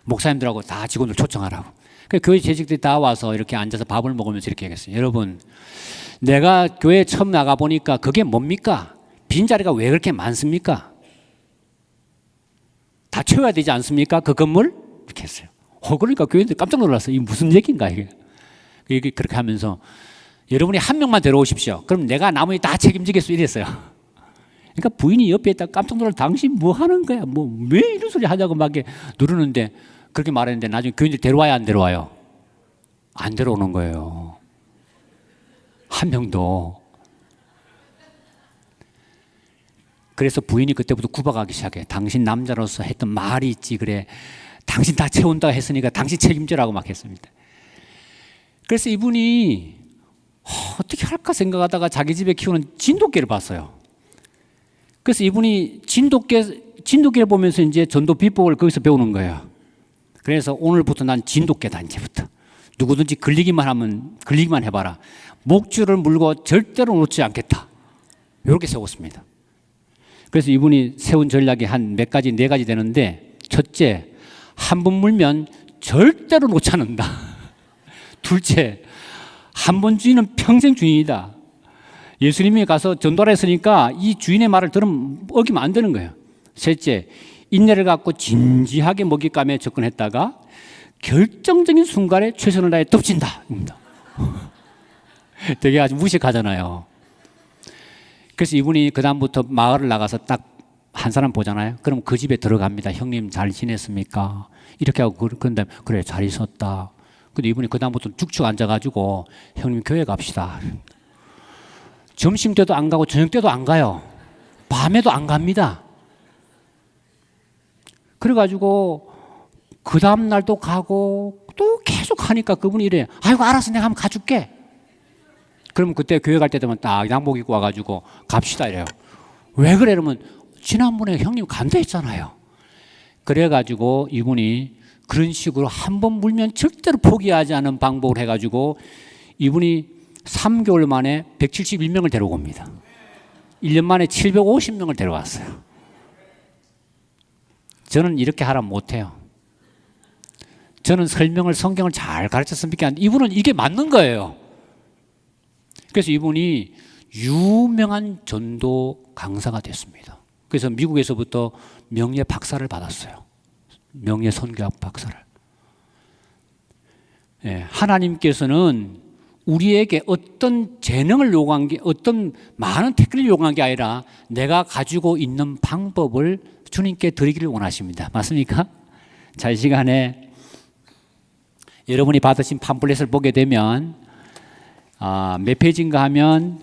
Speaker 1: 목사님들하고 다 직원들 초청하라고. 그래서 교회 재직들이 다 와서 이렇게 앉아서 밥을 먹으면서 이렇게 얘기했어요. 여러분, 내가 교회에 처음 나가보니까 그게 뭡니까? 빈자리가 왜 그렇게 많습니까? 다 채워야 되지 않습니까? 그 건물? 이렇게 했어요. 그러니까 교회들 깜짝 놀랐어요. 이게 무슨 얘기인가 이게. 그렇게 하면서 여러분이 한 명만 데려오십시오. 그럼 내가 나머지 다 책임지겠어 이랬어요. 그러니까 부인이 옆에 있다 깜짝 놀라. 당신 뭐 하는 거야? 뭐 왜 이런 소리 하냐고 막 누르는데 그렇게 말했는데 나중에 교인들 데려와야 안 데려와요? 안 데려오는 거예요. 한 명도. 그래서 부인이 그때부터 구박하기 시작해. 당신 남자로서 했던 말이 있지 그래. 당신 다 채운다 했으니까 당신 책임져라고 막 했습니다. 그래서 이분이 어떻게 할까 생각하다가 자기 집에 키우는 진돗개를 봤어요. 그래서 이분이 진돗개를 보면서 이제 전도 비법을 거기서 배우는 거예요. 그래서 오늘부터 난 진돗개다 이제부터. 누구든지 걸리기만 해봐라. 목줄을 물고 절대로 놓지 않겠다. 이렇게 세웠습니다. 그래서 이분이 세운 전략이 한 몇 가지, 4가지 되는데 첫째, 한 번 물면 절대로 놓지 않는다. 둘째, 한 번 주인은 평생 주인이다. 예수님이 가서 전도를 했으니까 이 주인의 말을 어기면 안 되는 거예요. 셋째, 인내를 갖고 진지하게 먹잇감에 접근했다가 결정적인 순간에 최선을 다해 덮친다. 되게 아주 무식하잖아요. 그래서 이분이 그 다음부터 마을을 나가서 딱 한 사람 보잖아요. 그럼 그 집에 들어갑니다. 형님 잘 지냈습니까? 이렇게 하고 그런데 그래 잘 있었다. 근데 이분이 그 다음부터 쭉쭉 앉아가지고 형님 교회 갑시다. 점심 때도 안 가고 저녁 때도 안 가요. 밤에도 안 갑니다. 그래가지고 그 다음 날도 가고 또 계속 하니까 그분이 이래. 아이고 알았어 내가 한번 가줄게. 그러면 그때 교회 갈 때 되면 딱 양복 입고 와가지고 갑시다 이래요. 왜 그래? 이러면 지난번에 형님 간다 했잖아요. 그래가지고 이분이 그런 식으로 한 번 물면 절대로 포기하지 않은 방법을 해가지고 이분이 3개월 만에 171명을 데려고 옵니다. 1년 만에 750명을 데려왔어요. 저는 이렇게 하라면 못해요. 저는 성경을 잘 가르쳤으면 좋겠는데 이분은 이게 맞는 거예요. 그래서 이분이 유명한 전도 강사가 됐습니다. 그래서 미국에서부터 명예 박사를 받았어요. 명예 선교학 박사를. 예, 하나님께서는 우리에게 어떤 재능을 요구한 게, 어떤 많은 테크닉을 요구한 게 아니라 내가 가지고 있는 방법을 주님께 드리기를 원하십니다. 맞습니까? 자, 이 시간에 여러분이 받으신 팜플렛을 보게 되면 몇 페이지인가 하면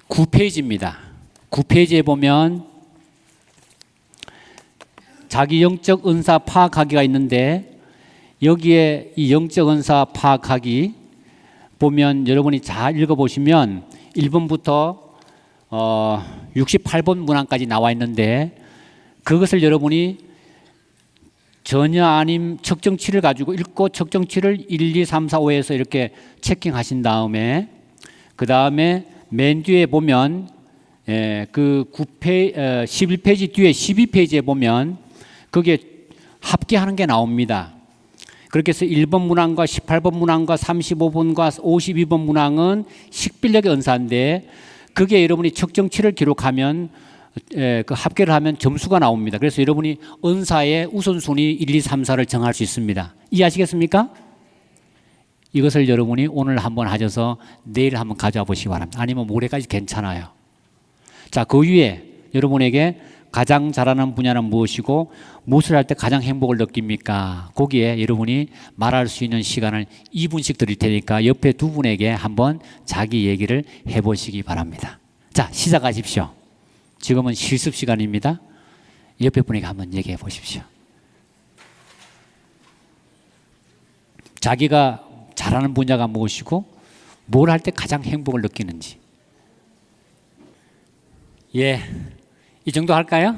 Speaker 1: 9페이지입니다. 9페이지에 보면 자기 영적 은사 파악하기가 있는데, 여기에 이 영적 은사 파악하기 보면 여러분이 잘 읽어보시면 1번부터 68번 문항까지 나와 있는데, 그것을 여러분이 전혀 아님 측정치를 가지고 읽고 측정치를 1, 2, 3, 4, 5에서 이렇게 체킹하신 다음에, 그 다음에 맨 뒤에 보면 그 11페이지 뒤에 12페이지에 보면 그게 합계하는 게 나옵니다. 그렇게 해서 1번 문항과 18번 문항과 35번과 52번 문항은 식별력의 은사인데, 그게 여러분이 측정치를 기록하면 그 합계를 하면 점수가 나옵니다. 그래서 여러분이 은사의 우선순위 1, 2, 3, 4를 정할 수 있습니다. 이해하시겠습니까? 이것을 여러분이 오늘 한번 하셔서 내일 한번 가져와 보시기 바랍니다. 아니면 모레까지 괜찮아요. 자, 그 위에 여러분에게 가장 잘하는 분야는 무엇이고 무엇을 할 때 가장 행복을 느낍니까? 거기에 여러분이 말할 수 있는 시간을 2분씩 드릴 테니까 옆에 두 분에게 한번 자기 얘기를 해보시기 바랍니다. 자, 시작하십시오. 지금은 실습 시간입니다. 옆에 분에게 한번 얘기해 보십시오. 자기가 잘하는 분야가 무엇이고 뭘 할 때 가장 행복을 느끼는지. 예, 이 정도 할까요?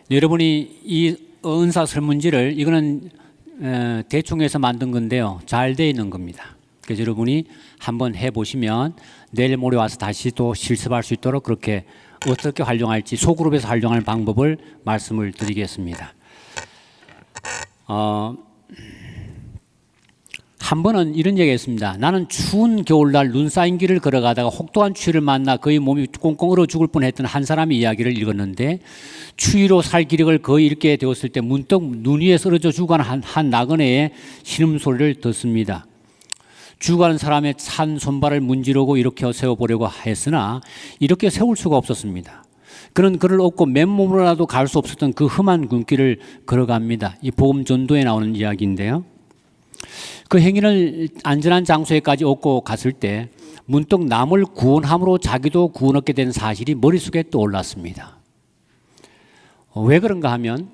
Speaker 1: 여러분이 이 은사 설문지를, 이거는 대충 해서 만든 건데요, 잘 되어 있는 겁니다. 그래서 여러분이 한번 해보시면 내일 모레 와서 다시 또 실습할 수 있도록 그렇게 어떻게 활용할지 소그룹에서 활용하는 방법을 말씀을 드리겠습니다. 한 번은 이런 얘기가 있습니다. 나는 추운 겨울날 눈 쌓인 길을 걸어가다가 혹독한 추위를 만나 거의 몸이 꽁꽁 얼어 죽을 뻔했던 한 사람의 이야기를 읽었는데, 추위로 살 기력을 거의 잃게 되었을 때 문득 눈 위에 쓰러져 죽어가는 한 나그네의 신음소리를 듣습니다. 죽어가는 사람의 찬 손발을 문지르고 일으켜 세워보려고 했으나 이렇게 세울 수가 없었습니다. 그는 그를 업고 맨몸으로라도 갈 수 없었던 그 험한 굴길을 걸어갑니다. 이 복음 전도에 나오는 이야기인데요, 그 행인을 안전한 장소에까지 업고 갔을 때 문득 남을 구원함으로 자기도 구원 얻게 된 사실이 머릿속에 떠올랐습니다. 왜 그런가 하면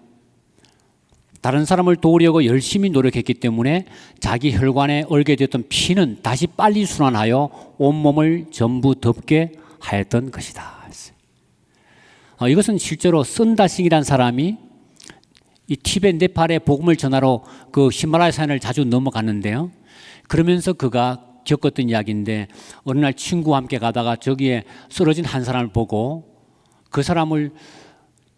Speaker 1: 다른 사람을 도우려고 열심히 노력했기 때문에 자기 혈관에 얼게 됐던 피는 다시 빨리 순환하여 온몸을 전부 덮게 하였던 것이다. 이것은 실제로 선다싱이라는 사람이 이 티벳 네팔에 복음을 전하러 그 히말라야 산을 자주 넘어갔는데요, 그러면서 그가 겪었던 이야기인데, 어느 날 친구와 함께 가다가 저기에 쓰러진 한 사람을 보고 그 사람을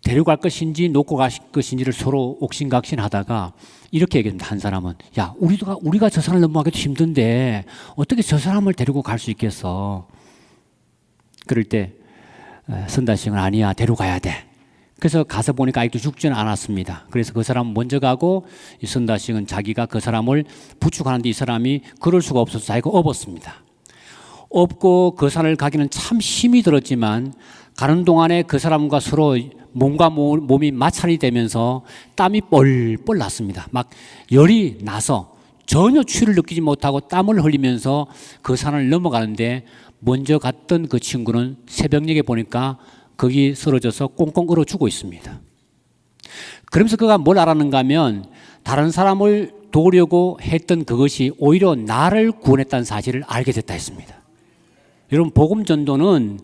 Speaker 1: 데려갈 것인지 놓고 갈 것인지를 서로 옥신각신하다가 이렇게 얘기합니다. 한 사람은, 야, 우리가 저 산을 넘어가기도 힘든데 어떻게 저 사람을 데리고 갈 수 있겠어? 그럴 때 선다싱은, 아니야, 데려가야 돼. 그래서 가서 보니까 아직도 죽지는 않았습니다. 그래서 그 사람은 먼저 가고, 이 선다싱은 자기가 그 사람을 부축하는데 이 사람이 그럴 수가 없어서 자기가 업었습니다. 업고 그 산을 가기는 참 힘이 들었지만 가는 동안에 그 사람과 서로 몸과 몸이 마찰이 되면서 땀이 뻘뻘 났습니다. 막 열이 나서 전혀 추위를 느끼지 못하고 땀을 흘리면서 그 산을 넘어가는데, 먼저 갔던 그 친구는 새벽녘에 보니까 거기 쓰러져서 꽁꽁 얼어 죽어 있습니다. 그러면서 그가 뭘 알았는가 하면, 다른 사람을 도우려고 했던 그것이 오히려 나를 구원했다는 사실을 알게 됐다 했습니다. 여러분, 복음 전도는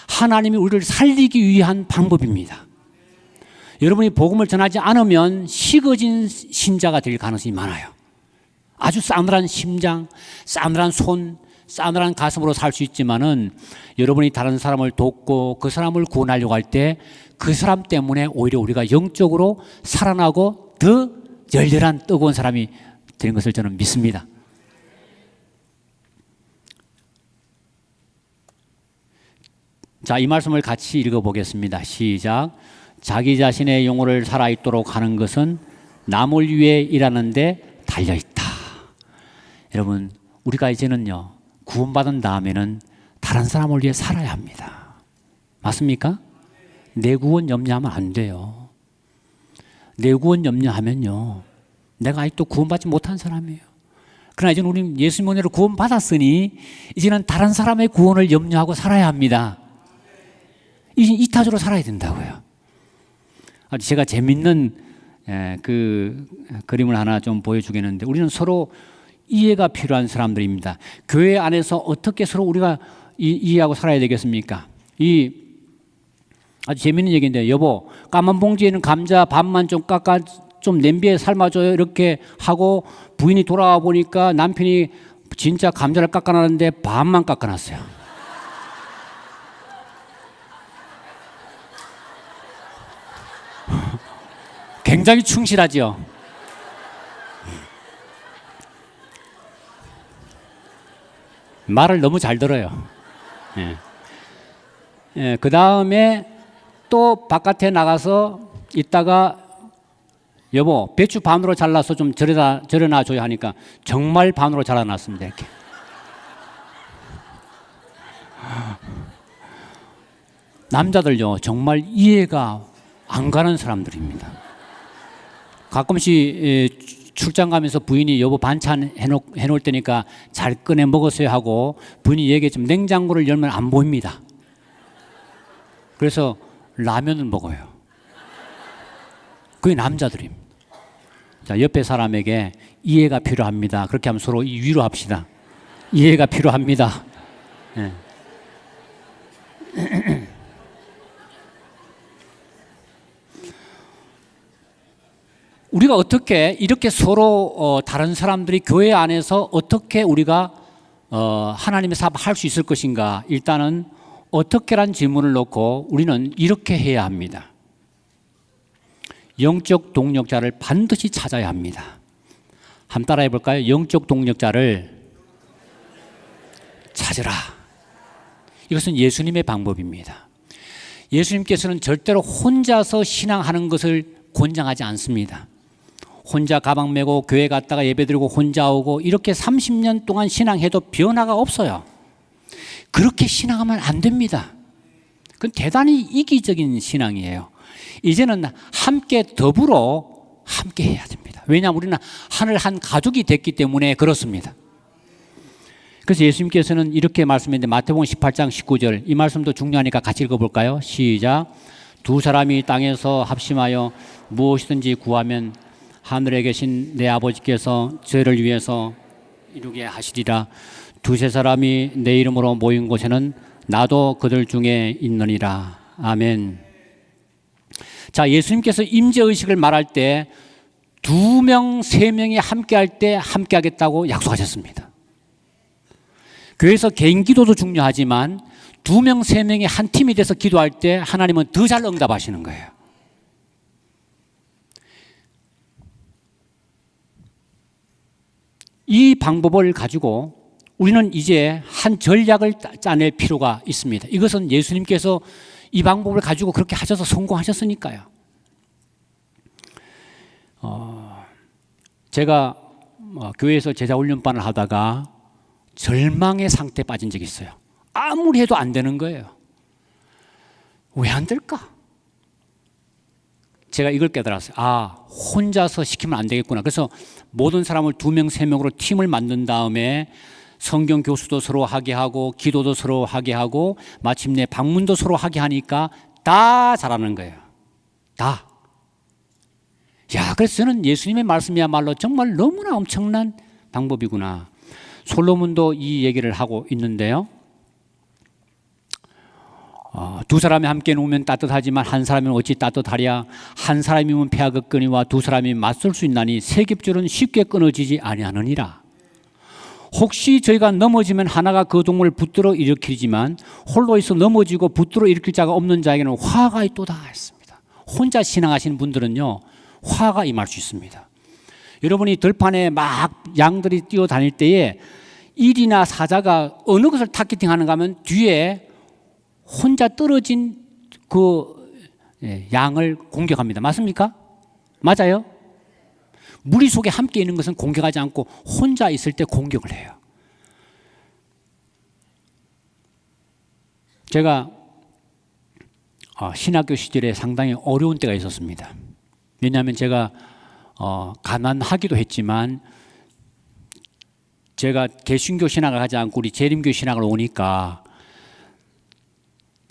Speaker 1: 하나님이 우리를 살리기 위한 방법입니다. 여러분이 복음을 전하지 않으면 식어진 신자가 될 가능성이 많아요. 아주 싸늘한 심장, 싸늘한 손, 싸늘한 가슴으로 살 수 있지만은, 여러분이 다른 사람을 돕고 그 사람을 구원하려고 할 때 그 사람 때문에 오히려 우리가 영적으로 살아나고 더 열렬한 뜨거운 사람이 되는 것을 저는 믿습니다. 자, 이 말씀을 같이 읽어보겠습니다. 시작. 자기 자신의 영혼을 살아있도록 하는 것은 남을 위해 일하는데 달려있다. 여러분, 우리가 이제는요, 구원받은 다음에는 다른 사람을 위해 살아야 합니다. 맞습니까? 내 구원 염려하면 안 돼요. 내 구원 염려하면요, 내가 아직도 구원받지 못한 사람이에요. 그러나 이제는 우리는 예수님 은혜로 구원받았으니 이제는 다른 사람의 구원을 염려하고 살아야 합니다. 이제 이타적으로 살아야 된다고요. 제가 재밌는 그 그림을 하나 좀 보여주겠는데, 우리는 서로 이해가 필요한 사람들입니다. 교회 안에서 어떻게 서로 우리가 이해하고 살아야 되겠습니까? 이 아주 재밌는 얘기인데, 여보, 까만 봉지에는 감자 반만 좀 깎아 좀 냄비에 삶아줘요. 이렇게 하고 부인이 돌아와 보니까 남편이 진짜 감자를 깎아놨는데 반만 깎아놨어요. 굉장히 충실하죠. 말을 너무 잘 들어요. 그 다음에 또 바깥에 나가서 있다가, 여보, 배추 반으로 잘라서 좀 절여놔 줘야 하니까 정말 반으로 잘라놨습니다. 이렇게. 남자들요, 정말 이해가 안 가는 사람들입니다. 가끔씩 출장 가면서 부인이 여보 반찬 해놓을 테니까 잘 꺼내 먹었어요 하고 부인이 얘기했지만 냉장고를 열면 안 보입니다. 그래서 라면을 먹어요. 그게 남자들입니다. 자, 옆에 사람에게 이해가 필요합니다. 그렇게 하면 서로 위로합시다. 이해가 필요합니다. 네. 우리가 어떻게 이렇게 서로 다른 사람들이 교회 안에서 어떻게 우리가 하나님의 사업을 할 수 있을 것인가? 일단은 어떻게란 질문을 놓고 우리는 이렇게 해야 합니다. 영적 동력자를 반드시 찾아야 합니다. 한번 따라해 볼까요? 영적 동력자를 찾으라. 이것은 예수님의 방법입니다. 예수님께서는 절대로 혼자서 신앙하는 것을 권장하지 않습니다. 혼자 가방 메고 교회 갔다가 예배드리고 혼자 오고 이렇게 30년 동안 신앙해도 변화가 없어요. 그렇게 신앙하면 안 됩니다. 그건 대단히 이기적인 신앙이에요. 이제는 함께 더불어 함께 해야 됩니다. 왜냐하면 우리는 하늘 한 가족이 됐기 때문에 그렇습니다. 그래서 예수님께서는 이렇게 말씀했는데, 마태복음 18장 19절, 이 말씀도 중요하니까 같이 읽어볼까요? 시작. 두 사람이 땅에서 합심하여 무엇이든지 구하면 하늘에 계신 내 아버지께서 저희를 위해서 이루게 하시리라. 두세 사람이 내 이름으로 모인 곳에는 나도 그들 중에 있느니라. 아멘. 자, 예수님께서 임재의식을 말할 때 2명, 3명이 함께 할 때 함께 하겠다고 약속하셨습니다. 교회에서 개인 기도도 중요하지만 2명, 3명이 한 팀이 돼서 기도할 때 하나님은 더 잘 응답하시는 거예요. 이 방법을 가지고 우리는 이제 한 전략을 짜낼 필요가 있습니다. 이것은 예수님께서 이 방법을 가지고 그렇게 하셔서 성공하셨으니까요. 제가 교회에서 제자훈련반을 하다가 절망의 상태에 빠진 적이 있어요. 아무리 해도 안 되는 거예요. 왜 안 될까? 제가 이걸 깨달았어요. 혼자서 시키면 안 되겠구나. 그래서 모든 사람을 2명, 3명으로 팀을 만든 다음에 성경 교수도 서로 하게 하고 기도도 서로 하게 하고 마침내 방문도 서로 하게 하니까 다 잘하는 거예요. 다. 그래서 저는 예수님의 말씀이야말로 정말 너무나 엄청난 방법이구나. 솔로몬도 이 얘기를 하고 있는데요. 두 사람이 함께 누우면 따뜻하지만 한 사람이면 어찌 따뜻하랴. 한 사람이면 패하겠거니와 두 사람이 맞설 수 있나니 세 겹줄은 쉽게 끊어지지 아니하느니라. 혹시 저희가 넘어지면 하나가 그 동을 붙들어 일으키지만 홀로 있어 넘어지고 붙들어 일으킬 자가 없는 자에게는 화가 있도다 했습니다. 혼자 신앙하시는 분들은요, 화가 임할 수 있습니다. 여러분이 들판에 막 양들이 뛰어다닐 때에 일이나 사자가 어느 것을 타겟팅하는가 하면 뒤에 혼자 떨어진 그 양을 공격합니다. 맞습니까? 맞아요? 무리 속에 함께 있는 것은 공격하지 않고 혼자 있을 때 공격을 해요. 제가 신학교 시절에 상당히 어려운 때가 있었습니다. 왜냐하면 제가 가난하기도 했지만 제가 개신교 신학을 하지 않고 우리 재림교 신학을 오니까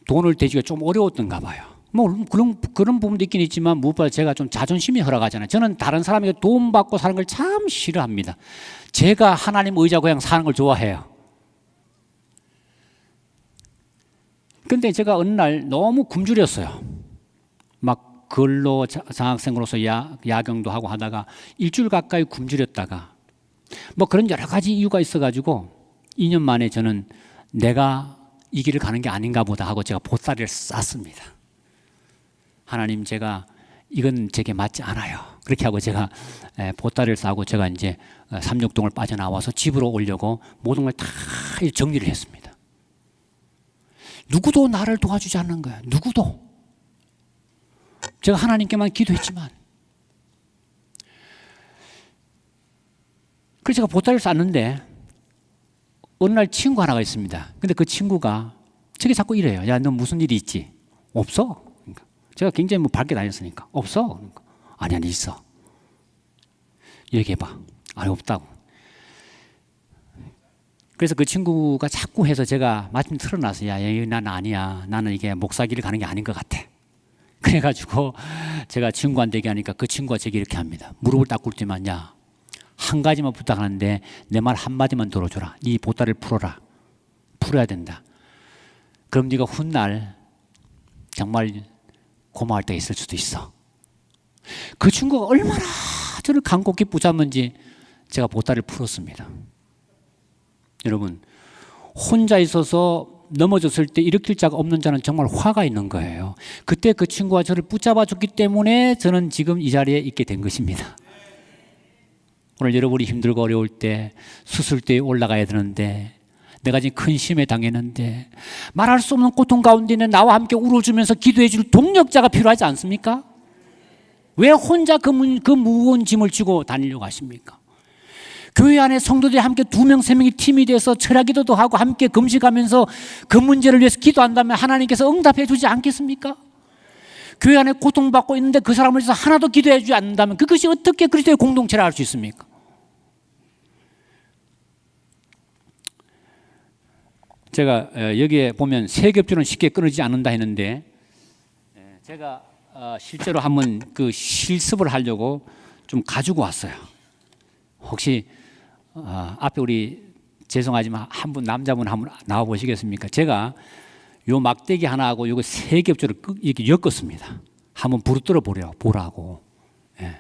Speaker 1: 돈을 대주기가 좀 어려웠던가 봐요. 뭐 그런 부분도 있긴 있지만 무엇보다 제가 좀 자존심이 허락하잖아요. 저는 다른 사람에게 돈 받고 사는 걸 참 싫어합니다. 제가 하나님 의지하고 그냥 사는 걸 좋아해요. 근데 제가 어느 날 너무 굶주렸어요. 막 근로 장학생으로서 야경도 하고 하다가 일주일 가까이 굶주렸다가 뭐 그런 여러 가지 이유가 있어가지고 2년 만에 저는 내가 이 길을 가는 게 아닌가 보다 하고 제가 보따리를 쌌습니다. 하나님, 제가 이건 제게 맞지 않아요. 그렇게 하고 제가 보따리를 싸고 제가 이제 삼육동을 빠져나와서 집으로 오려고 모든 걸 다 정리를 했습니다. 누구도 나를 도와주지 않는 거예요. 누구도. 제가 하나님께만 기도했지만. 그래서 제가 보따리를 쌌는데 어느 날 친구 하나가 있습니다. 근데 그 친구가 저게 자꾸 이래요. 야, 너 무슨 일이 있지? 없어. 그러니까 제가 굉장히 뭐 밝게 다녔으니까. 없어. 그러니까 아니 있어. 얘기해봐. 아니 없다고. 그래서 그 친구가 자꾸 해서 제가 마침 틀어놨어요. 야, 난 아니야. 나는 이게 목사길을 가는 게 아닌 것 같아. 그래가지고 제가 친구한테 얘기하니까 그 친구가 제게 이렇게 합니다. 무릎을 딱 꿇을 때만, 야, 한 가지만 부탁하는데 내 말 한마디만 들어줘라. 네 보따리를 풀어라. 풀어야 된다. 그럼 네가 훗날 정말 고마울 때가 있을 수도 있어. 그 친구가 얼마나 저를 간곡히 붙잡는지 제가 보따리를 풀었습니다. 여러분, 혼자 있어서 넘어졌을 때 일으킬 자가 없는 자는 정말 화가 있는 거예요. 그때 그 친구가 저를 붙잡아 줬기 때문에 저는 지금 이 자리에 있게 된 것입니다. 오늘 여러분이 힘들고 어려울 때 수술대에 올라가야 되는데 내가 지금 큰 심에 당했는데 말할 수 없는 고통 가운데는 나와 함께 울어주면서 기도해 줄 동력자가 필요하지 않습니까? 왜 혼자 그 무거운 짐을 지고 다니려고 하십니까? 교회 안에 성도들이 함께 2명, 3명이 팀이 돼서 철야기도도 하고 함께 금식하면서 그 문제를 위해서 기도한다면 하나님께서 응답해 주지 않겠습니까? 교회 안에 고통받고 있는데 그 사람을 위해서 하나도 기도해 주지 않는다면 그것이 어떻게 그리스도의 공동체라 할 수 있습니까? 제가 여기에 보면 세겹줄은 쉽게 끊어지지 않는다 했는데 제가 실제로 한번 그 실습을 하려고 좀 가지고 왔어요. 혹시 앞에 우리 죄송하지만 한 분 남자분 한번 나와 보시겠습니까? 제가 요 막대기 하나하고 요거 세겹줄을 이렇게 엮었습니다. 한번 부르뜨려 보라고. 예.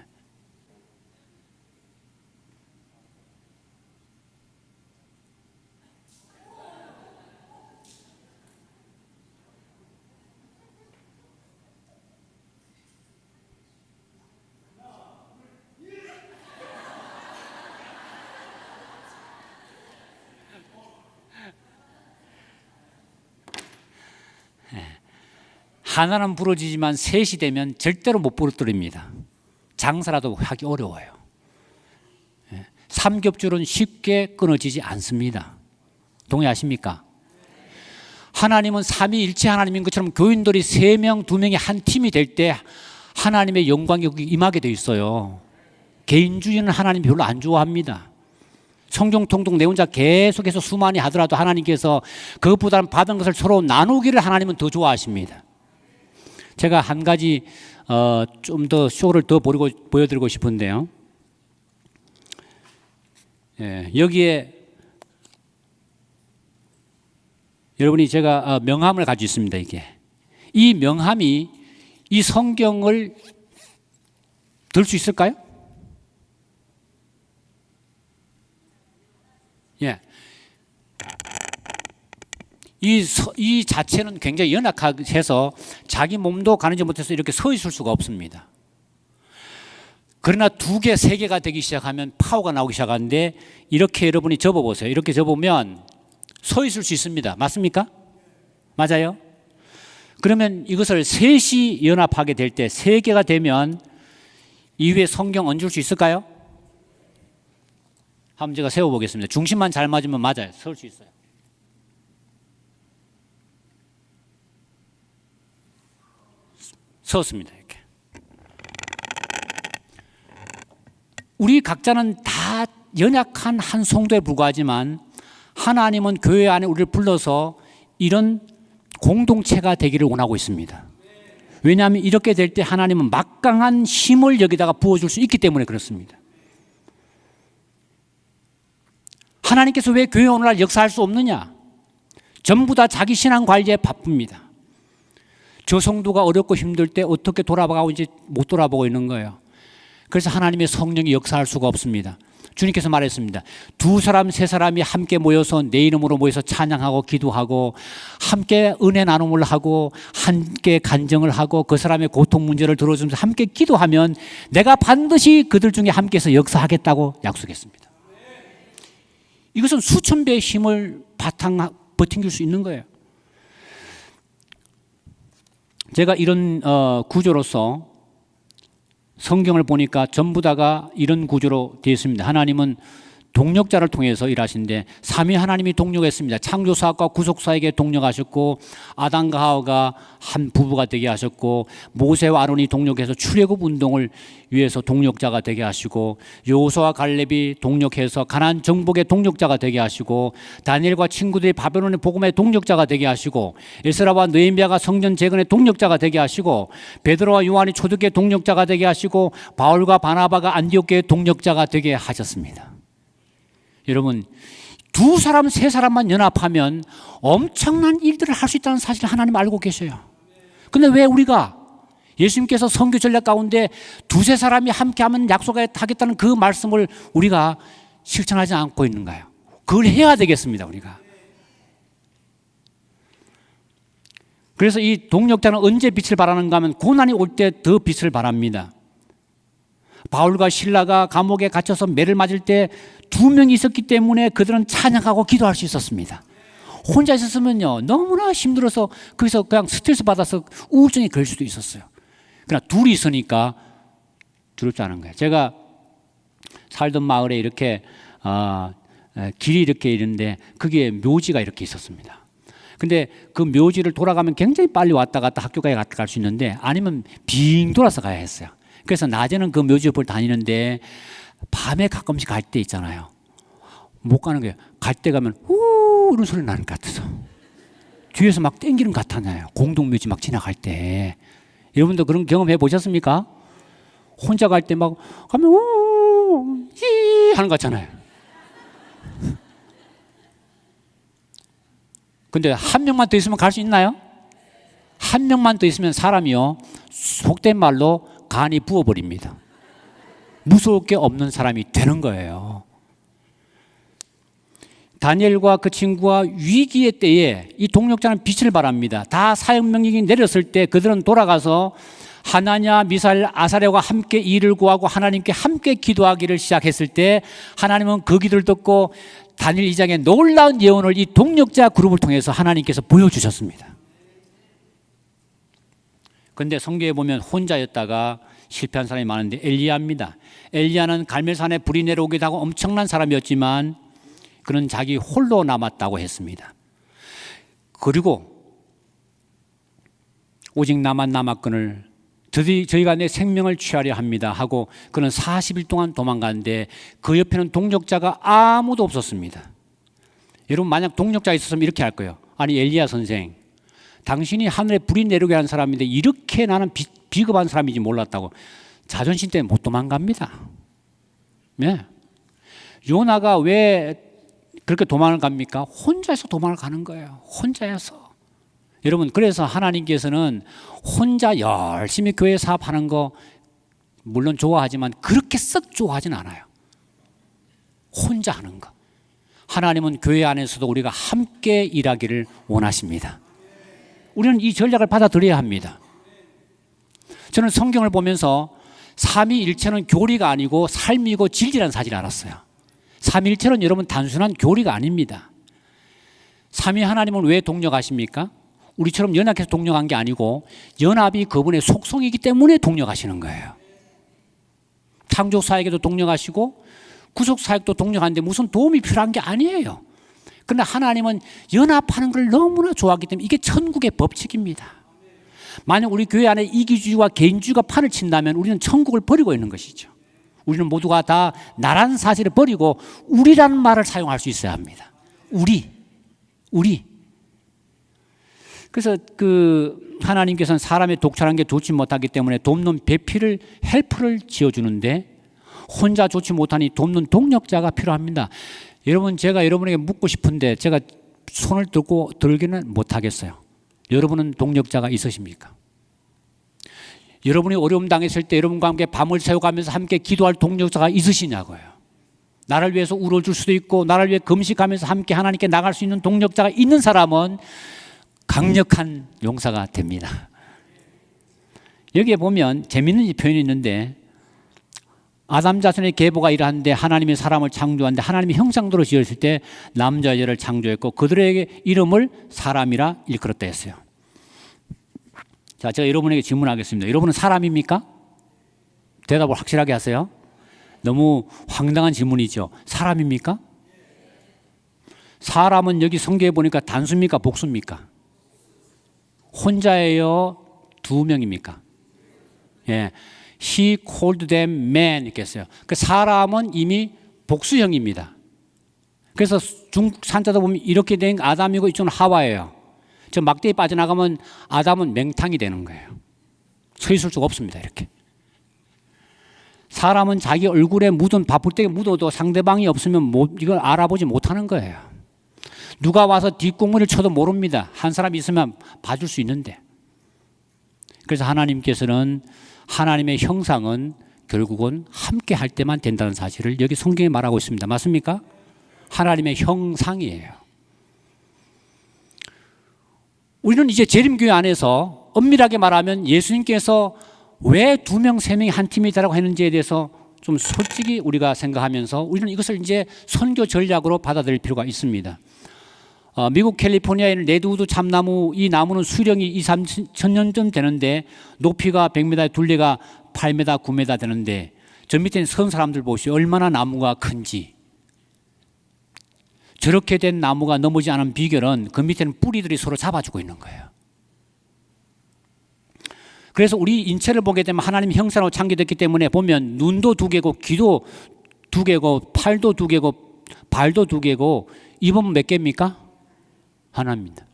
Speaker 1: 하나는 부러지지만 셋이 되면 절대로 못 부러뜨립니다. 장사라도 하기 어려워요. 삼겹줄은 쉽게 끊어지지 않습니다. 동의하십니까? 하나님은 삼위일체 하나님인 것처럼 교인들이 3명, 2명이 한 팀이 될 때 하나님의 영광이 임하게 돼 있어요. 개인주의는 하나님 별로 안 좋아합니다. 성경 통독 내 혼자 계속해서 수많이 하더라도 하나님께서 그것보다는 받은 것을 서로 나누기를 하나님은 더 좋아하십니다. 제가 한 가지 좀 더 쇼를 더 보여드리고 싶은데요. 여기에 여러분이 제가 명함을 가지고 있습니다. 이게 이 명함이 이 성경을 들 수 있을까요? 예. 이 자체는 굉장히 연약해서 자기 몸도 가는지 못해서 이렇게 서 있을 수가 없습니다. 그러나 2개, 3개가 되기 시작하면 파워가 나오기 시작하는데 이렇게 여러분이 접어보세요. 이렇게 접으면 서 있을 수 있습니다. 맞습니까? 맞아요? 그러면 이것을 3이 연합하게 될 때 3개가 되면 이후에 성경 얹을 수 있을까요? 한번 제가 세워보겠습니다. 중심만 잘 맞으면 맞아요. 설 수 있어요. 섰습니다. 이렇게. 우리 각자는 다 연약한 한 성도에 불과하지만 하나님은 교회 안에 우리를 불러서 이런 공동체가 되기를 원하고 있습니다. 왜냐하면 이렇게 될 때 하나님은 막강한 힘을 여기다가 부어줄 수 있기 때문에 그렇습니다. 하나님께서 왜 교회 오늘날 역사할 수 없느냐? 전부 다 자기 신앙 관리에 바쁩니다. 저 성도가 어렵고 힘들 때 어떻게 돌아가고 이제 못 돌아보고 있는 거예요. 그래서 하나님의 성령이 역사할 수가 없습니다. 주님께서 말했습니다. 2사람, 3사람이 함께 모여서 내 이름으로 모여서 찬양하고 기도하고 함께 은혜 나눔을 하고 함께 간증을 하고 그 사람의 고통 문제를 들어주면서 함께 기도하면 내가 반드시 그들 중에 함께해서 역사하겠다고 약속했습니다. 이것은 수천 배의 힘을 버팅길 수 있는 거예요. 제가 이런 구조로서 성경을 보니까 전부 다가 이런 구조로 되어 있습니다. 하나님은 동력자를 통해서 일하시는데 삼위 하나님이 동력했습니다. 창조사학과 구속사에게 동력하셨고 아담과 하와가 한 부부가 되게 하셨고 모세와 아론이 동력해서 출애굽 운동을 위해서 동력자가 되게 하시고 여호수아와 갈렙이 동력해서 가나안 정복의 동력자가 되게 하시고 다니엘과 친구들이 바벨론의 복음의 동력자가 되게 하시고 에스라와 느헤미야가 성전 재건의 동력자가 되게 하시고 베드로와 요한이 초대교회 동력자가 되게 하시고 바울과 바나바가 안디옥교의 동력자가 되게 하셨습니다. 여러분 2사람, 3사람만 연합하면 엄청난 일들을 할 수 있다는 사실을 하나님 알고 계셔요. 그런데 왜 우리가 예수님께서 선교 전략 가운데 2-3사람이 함께하면 약속하겠다는 그 말씀을 우리가 실천하지 않고 있는가요? 그걸 해야 되겠습니다. 우리가. 그래서 이 동력자는 언제 빛을 발하는가 하면 고난이 올 때 더 빛을 발합니다. 바울과 실라가 감옥에 갇혀서 매를 맞을 때 2명이 있었기 때문에 그들은 찬양하고 기도할 수 있었습니다. 혼자 있었으면요 너무나 힘들어서 거기서 그냥 스트레스 받아서 우울증이 걸릴 수도 있었어요. 그러나 둘이 있으니까 두렵지 않은 거예요. 제가 살던 마을에 이렇게 길이 이렇게 있는데 거기에 묘지가 이렇게 있었습니다. 근데 그 묘지를 돌아가면 굉장히 빨리 왔다 갔다 학교까지 갔다 갈 수 있는데 아니면 빙 돌아서 가야 했어요. 그래서 낮에는 그 묘지 옆을 다니는데 밤에 가끔씩 갈 때 있잖아요. 못 가는 거예요. 갈 때 가면 우 이런 소리 나는 것 같아서 뒤에서 막 땡기는 것 같았나요? 공동묘지 막 지나갈 때. 여러분도 그런 경험해 보셨습니까? 혼자 갈 때 막 가면 우 히 하는 것 같잖아요. 근데 한 명만 더 있으면 갈 수 있나요? 한 명만 더 있으면 사람이요 속된 말로 간이 부어버립니다. 무서울 게 없는 사람이 되는 거예요. 다니엘과 그 친구와 위기의 때에 이 동력자는 빛을 발합니다. 다 사형명령이 내렸을 때 그들은 돌아가서 하나냐, 미사엘, 아사랴와 함께 일을 구하고 하나님께 함께 기도하기를 시작했을 때 하나님은 그 기도를 듣고 다니엘 2장의 놀라운 예언을 이 동력자 그룹을 통해서 하나님께서 보여주셨습니다. 그런데 성경에 보면 혼자였다가 실패한 사람이 많은데 엘리야입니다. 엘리야는 갈멜산에 불이 내려오기도 하고 엄청난 사람이었지만 그는 자기 홀로 남았다고 했습니다. 그리고 오직 나만 남았거늘 드디어 저희가 내 생명을 취하려 합니다 하고 그는 40일 동안 도망갔는데 그 옆에는 동력자가 아무도 없었습니다. 여러분 만약 동력자가 있었으면 이렇게 할 거예요. 아니 엘리야 선생, 당신이 하늘에 불이 내려오게 한 사람인데 이렇게 나는 비겁한 사람인지 몰랐다고 자존심 때문에 못 도망갑니다. 네. 요나가 왜 그렇게 도망을 갑니까? 혼자서 도망을 가는 거예요. 혼자여서. 여러분 그래서 하나님께서는 혼자 열심히 교회 사업하는 거 물론 좋아하지만 그렇게 썩 좋아하진 않아요. 혼자 하는 거. 하나님은 교회 안에서도 우리가 함께 일하기를 원하십니다. 우리는 이 전략을 받아들여야 합니다. 저는 성경을 보면서 삼위일체는 교리가 아니고 삶이고 진리라는 사실을 알았어요. 삼위일체는 여러분 단순한 교리가 아닙니다. 삼위 하나님은 왜 동력하십니까? 우리처럼 연합해서 동력한 게 아니고 연합이 그분의 속성이기 때문에 동력하시는 거예요. 창조사에게도 동력하시고 구속사역도 동력하는데 무슨 도움이 필요한 게 아니에요. 그러나 하나님은 연합하는 걸 너무나 좋아하기 때문에 이게 천국의 법칙입니다. 만약 우리 교회 안에 이기주의와 개인주의가 판을 친다면 우리는 천국을 버리고 있는 것이죠. 우리는 모두가 다 나라는 사실을 버리고 우리라는 말을 사용할 수 있어야 합니다. 우리. 그래서 하나님께서는 사람의 독차라는 게 좋지 못하기 때문에 돕는 배필을 헬퍼를 지어주는데 혼자 좋지 못하니 돕는 동력자가 필요합니다. 여러분, 제가 여러분에게 묻고 싶은데 제가 손을 들기는 못하겠어요. 여러분은 동력자가 있으십니까? 여러분이 어려움 당했을 때 여러분과 함께 밤을 새워가면서 함께 기도할 동력자가 있으시냐고요. 나를 위해서 울어줄 수도 있고 나를 위해 금식하면서 함께 하나님께 나갈 수 있는 동력자가 있는 사람은 강력한 용사가 됩니다. 여기에 보면 재미있는 표현이 있는데 아담 자손의 계보가 이러한데 하나님이 사람을 창조하는데 하나님이 형상대로 지었을 때 남자 여자를 창조했고 그들에게 이름을 사람이라 일컬었다 했어요. 자, 제가 여러분에게 질문하겠습니다. 여러분은 사람입니까? 대답을 확실하게 하세요. 너무 황당한 질문이죠. 사람입니까? 사람은 여기 성경에 보니까 단수입니까? 복수입니까? 혼자예요? 두 명입니까? 예. He called them man 이렇게 했어요. 그 사람은 이미 복수형입니다. 그래서 중국 산자도 보면 이렇게 된 아담이고 이쪽은 하와예요. 저 막대에 빠져나가면 아담은 맹탕이 되는 거예요. 서 있을 수가 없습니다. 이렇게. 사람은 자기 얼굴에 묻은 바풀떼기 묻어도 상대방이 없으면 이걸 알아보지 못하는 거예요. 누가 와서 뒷공문을 쳐도 모릅니다. 한 사람이 있으면 봐줄 수 있는데. 그래서 하나님께서는 하나님의 형상은 결국은 함께 할 때만 된다는 사실을 여기 성경에 말하고 있습니다. 맞습니까? 하나님의 형상이에요. 우리는 이제 재림교회 안에서 엄밀하게 말하면 예수님께서 왜 2명, 3명이 한 팀이다라고 했는지에 대해서 좀 솔직히 우리가 생각하면서 우리는 이것을 이제 선교 전략으로 받아들일 필요가 있습니다. 미국 캘리포니아에 있는 레드우드 참나무, 이 나무는 수령이 2, 3천년쯤 되는데 높이가 100m, 둘레가 8m, 9m 되는데 저 밑에 선 사람들 보시오. 얼마나 나무가 큰지. 저렇게 된 나무가 넘어지지 않은 비결은 그 밑에는 뿌리들이 서로 잡아주고 있는 거예요. 그래서 우리 인체를 보게 되면 하나님 형상으로 창조됐기 때문에 보면 눈도 2개고 귀도 2개고 팔도 2개고 발도 2개고 입은 몇 개입니까? 하나입니다.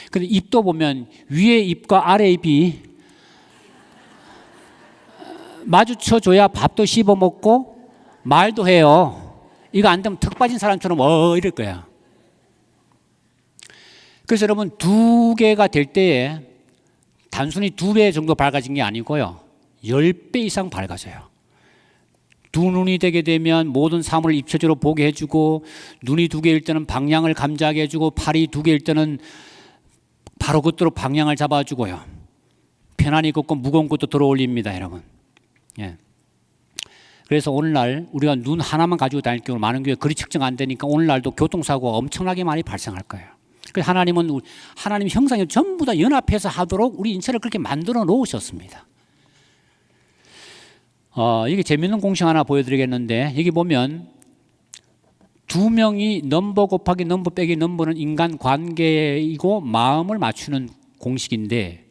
Speaker 1: 근데 입도 보면 위에 입과 아래 입이 마주쳐줘야 밥도 씹어 먹고 말도 해요. 이거 안 되면 턱 빠진 사람처럼 이럴 거야. 그래서 여러분 2개가 될 때에 단순히 2배 정도 밝아진 게 아니고요. 10배 이상 밝아져요. 두 눈이 되게 되면 모든 사물을 입체적으로 보게 해주고 눈이 2개일 때는 방향을 감지하게 해주고 팔이 2개일 때는 바로 그대로 방향을 잡아주고요. 편안히 걷고 무거운 것도 들어올립니다. 여러분. 예. 그래서 오늘날 우리가 눈 하나만 가지고 다닐 경우 많은 교회 거리 측정 안 되니까 오늘날도 교통사고가 엄청나게 많이 발생할 거예요. 그래서 하나님은 하나님 형상이 전부 다 연합해서 하도록 우리 인체를 그렇게 만들어 놓으셨습니다. 이게 재밌는 공식 하나 보여드리겠는데 여기 보면 2명이 넘버 곱하기 넘버 빼기 넘버는 인간 관계이고 마음을 맞추는 공식인데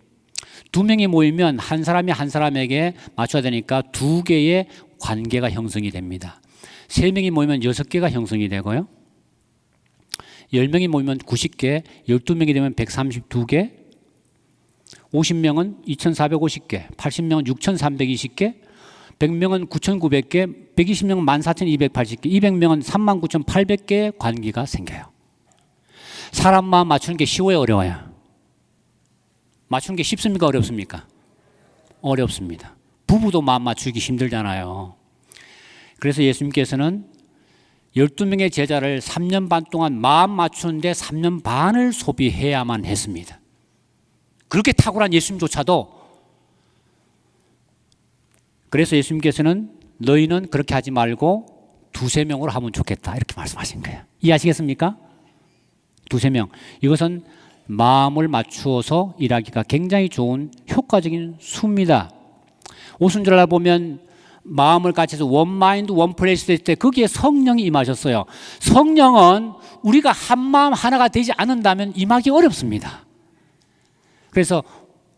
Speaker 1: 2명이 모이면 한 사람이 한 사람에게 맞춰야 되니까 2개의 관계가 형성이 됩니다. 3명이 모이면 6개가 형성이 되고요. 10명이 모이면 90개, 12명이 되면 132개, 50명은 2450개, 80명은 6320개, 100명은 9900개, 120명은 14280개, 200명은 39800개의 관계가 생겨요. 사람 마음 맞추는 게 쉬워요, 어려워요? 맞추는 게 쉽습니까, 어렵습니까? 어렵습니다. 부부도 마음 맞추기 힘들잖아요. 그래서 예수님께서는 12명의 제자를 3년 반 동안 마음 맞추는데 3년 반을 소비해야만 했습니다. 그렇게 탁월한 예수님조차도. 그래서 예수님께서는 너희는 그렇게 하지 말고 2-3명으로 하면 좋겠다 이렇게 말씀하신 거예요. 이해하시겠습니까? 2-3명. 이것은 마음을 맞추어서 일하기가 굉장히 좋은 효과적인 수입니다. 오순절날 보면 마음을 같이 해서 원 마인드 원 플레이스 될 때 거기에 성령이 임하셨어요. 성령은 우리가 한 마음 하나가 되지 않는다면 임하기 어렵습니다. 그래서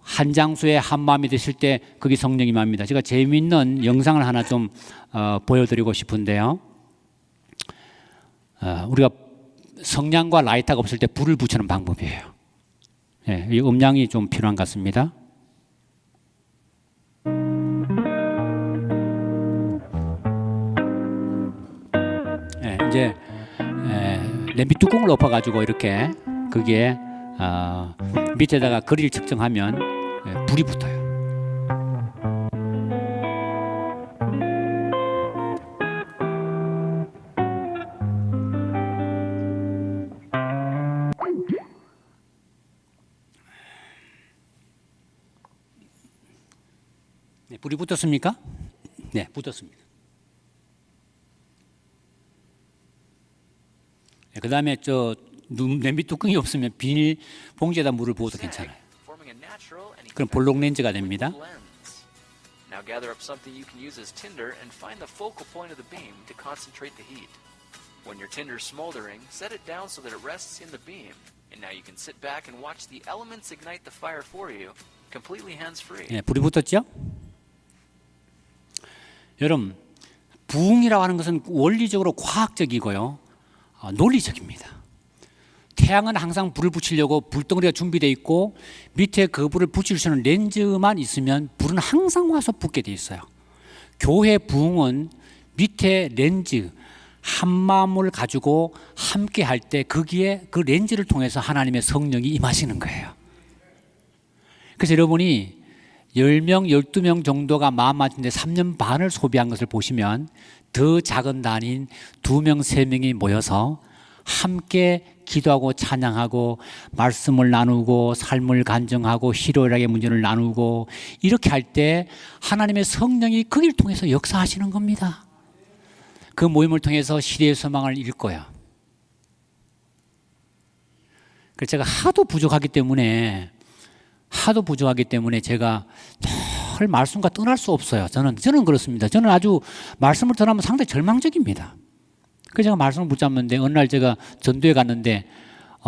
Speaker 1: 한 장소에 한 마음이 되실 때 거기 성령이 임합니다. 제가 재미있는 영상을 하나 좀 보여드리고 싶은데요. 우리가 성냥과 라이터가 없을 때 불을 붙이는 방법이에요. 예, 이 음량이 좀 필요한 것 같습니다. 예, 이제 냄비 뚜껑을 엎어가지고 이렇게 거기에 밑에다가 거리를 측정하면 불이 붙어요. 네, 불이 붙었습니까? 네, 붙었습니다. 네, 그 다음에 냄비 뚜껑이 없으면 비닐 봉지에다 물을 부어도 괜찮아요. 그럼 볼록 렌즈가 됩니다.
Speaker 2: Now gather up something you can use as tinder and find the focal point of the beam to concentrate the heat. When your tinder is smoldering, set it down so that it rests in the beam. And now you can sit back and watch the elements ignite the fire for you, completely hands-free.
Speaker 1: 네, 불이 붙었죠? 여러분, 부흥이라고 하는 것은 원리적으로 과학적이고요, 논리적입니다. 태양은 항상 불을 붙이려고 불덩어리가 준비되어 있고 밑에 그 불을 붙일 수 있는 렌즈만 있으면 불은 항상 와서 붙게 되어 있어요. 교회 부흥은 밑에 렌즈 한 마음을 가지고 함께 할 때 거기에 그 렌즈를 통해서 하나님의 성령이 임하시는 거예요. 그래서 여러분이 10명, 12명 정도가 마음 맞춘데 3년 반을 소비한 것을 보시면 더 작은 단위인 2명, 3명이 모여서 함께 기도하고 찬양하고 말씀을 나누고 삶을 간증하고 희로애락의 문제를 나누고 이렇게 할 때 하나님의 성령이 거기를 통해서 역사하시는 겁니다. 그 모임을 통해서 시대의 소망을 읽고요. 그래서 제가 하도 부족하기 때문에 제가 늘 말씀과 떠날 수 없어요. 저는 그렇습니다. 저는 아주 말씀을 떠나면 상당히 절망적입니다. 그래서 제가 말씀을 붙잡는데 어느 날 제가 전도에 갔는데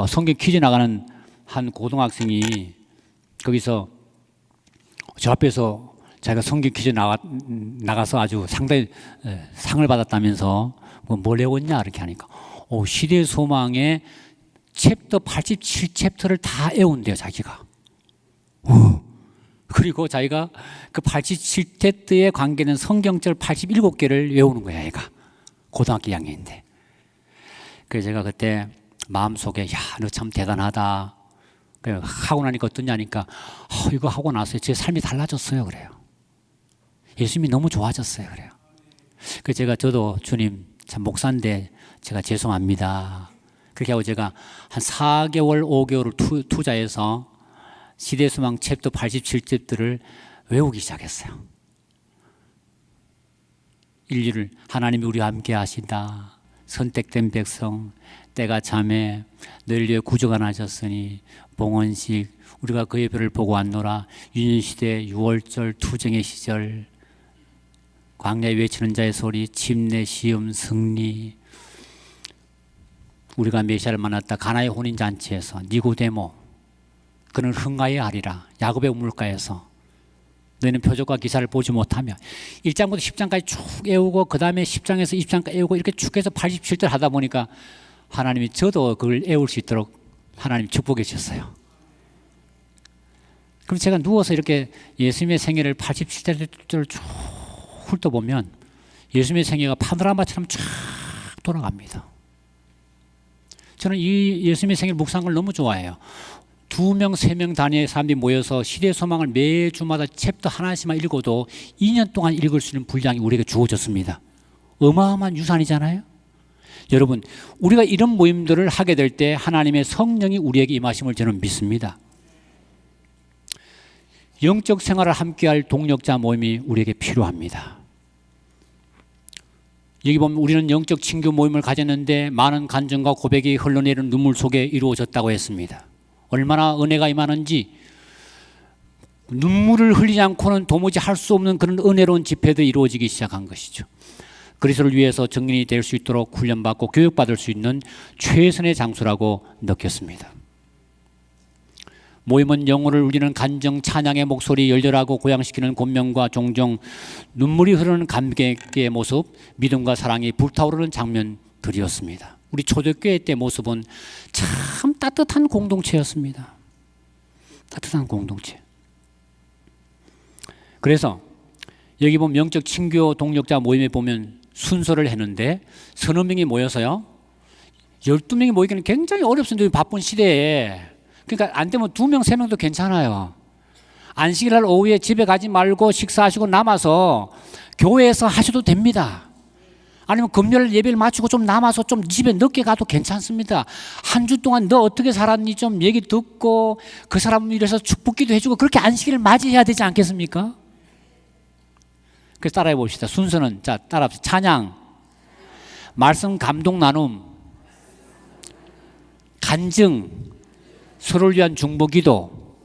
Speaker 1: 성경 퀴즈 나가는 한 고등학생이 거기서 저 앞에서 자기가 성경 퀴즈 나가서 아주 상당히 상을 받았다면서 뭘 외웠냐 이렇게 하니까 시대의 소망의 챕터 87챕터를 다 외운대요 자기가. 그리고 자기가 그 87챕터에 관계된 성경절 87개를 외우는 거야 얘가. 고등학교 2학년인데. 그래서 제가 그때 마음속에 너 참 대단하다. 그래 하고 나니까 어떠냐니까 이거 하고 나서 제 삶이 달라졌어요 그래요. 예수님이 너무 좋아졌어요 그래요. 그래서 저도 주님 참 목사인데 제가 죄송합니다. 그렇게 하고 제가 한 4개월 5개월을 투자해서 시대소망 챕터 87챕터를 외우기 시작했어요. 인류를 하나님이 우리와 함께 하신다. 선택된 백성 때가 참에 너희를 위해 구주가 나셨으니 봉헌식 우리가 그의 별을 보고 왔노라. 유년시대 6월절 투쟁의 시절 광야에 외치는 자의 소리 침례 시험 승리 우리가 메시아를 만났다. 가나의 혼인잔치에서 니고데모 그는 흥하여 하리라. 야곱의 우물가에서 너희는 표적과 기사를 보지 못하며 1장부터 10장까지 쭉 외우고 그 다음에 10장에서 20장까지 외우고 이렇게 쭉 해서 87절 하다 보니까 하나님이 저도 그걸 외울 수 있도록 하나님이 축복해 주셨어요. 그럼 제가 누워서 이렇게 예수님의 생애를 87절을 쭉 훑어보면 예수님의 생애가 파노라마처럼 쫙 돌아갑니다. 저는 이 예수님의 생애를 묵상을 걸 너무 좋아해요. 2명, 3명 단위의 사람들이 모여서 시대의 소망을 매주마다 챕터 하나씩만 읽어도 2년 동안 읽을 수 있는 분량이 우리에게 주어졌습니다. 어마어마한 유산이잖아요. 여러분, 우리가 이런 모임들을 하게 될 때 하나님의 성령이 우리에게 임하심을 저는 믿습니다. 영적 생활을 함께할 동력자 모임이 우리에게 필요합니다. 여기 보면 우리는 영적 친교 모임을 가졌는데 많은 간증과 고백이 흘러내리는 눈물 속에 이루어졌다고 했습니다. 얼마나 은혜가 임하는지 눈물을 흘리지 않고는 도무지 할 수 없는 그런 은혜로운 집회들이 이루어지기 시작한 것이죠. 그리스도를 위해서 정인이 될 수 있도록 훈련받고 교육받을 수 있는 최선의 장소라고 느꼈습니다. 모임은 영혼을 울리는 간정 찬양의 목소리, 열렬하고 고양시키는 권명과 종종 눈물이 흐르는 감격의 모습, 믿음과 사랑이 불타오르는 장면들이었습니다. 우리 초대교회 때 모습은 참 따뜻한 공동체였습니다. 따뜻한 공동체. 그래서 여기 보면 영적 친교 동력자 모임에 보면 순서를 했는데 서너 명이 모여서요, 12명이 모이기는 굉장히 어렵습니다. 바쁜 시대에. 그러니까 안 되면 2명, 3명도 괜찮아요. 안식일날 오후에 집에 가지 말고 식사하시고 남아서 교회에서 하셔도 됩니다. 아니면 금요일 예배를 마치고 좀 남아서 좀 집에 늦게 가도 괜찮습니다. 한 주 동안 너 어떻게 살았니 좀 얘기 듣고 그 사람 위해서 축복기도 해주고 그렇게 안식일을 맞이해야 되지 않겠습니까? 그래서 따라해 봅시다. 순서는, 자, 따라합시다. 찬양, 말씀 감동 나눔, 간증, 서로를 위한 중보 기도.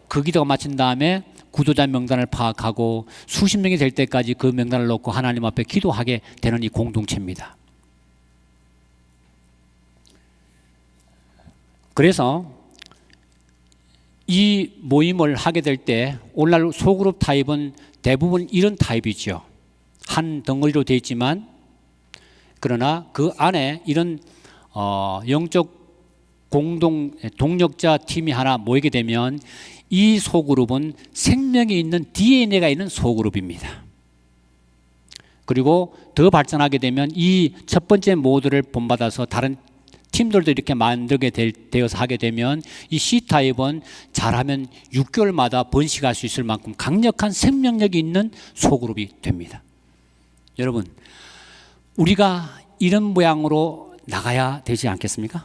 Speaker 1: 그 기도가 마친 다음에 구도자 명단을 파악하고 수십 명이 될 때까지 그 명단을 놓고 하나님 앞에 기도하게 되는 이 공동체입니다. 그래서 이 모임을 하게 될 때 오늘날 소그룹 타입은 대부분 이런 타입이죠. 한 덩어리로 되어 있지만 그러나 그 안에 이런 영적 동력자 팀이 하나 모이게 되면 이 소그룹은 생명이 있는 DNA가 있는 소그룹입니다. 그리고 더 발전하게 되면 이 첫 번째 모드를 본받아서 다른 팀들도 이렇게 만들게 되어서 하게 되면 이 C타입은 잘하면 6개월마다 번식할 수 있을 만큼 강력한 생명력이 있는 소그룹이 됩니다. 여러분, 우리가 이런 모양으로 나가야 되지 않겠습니까?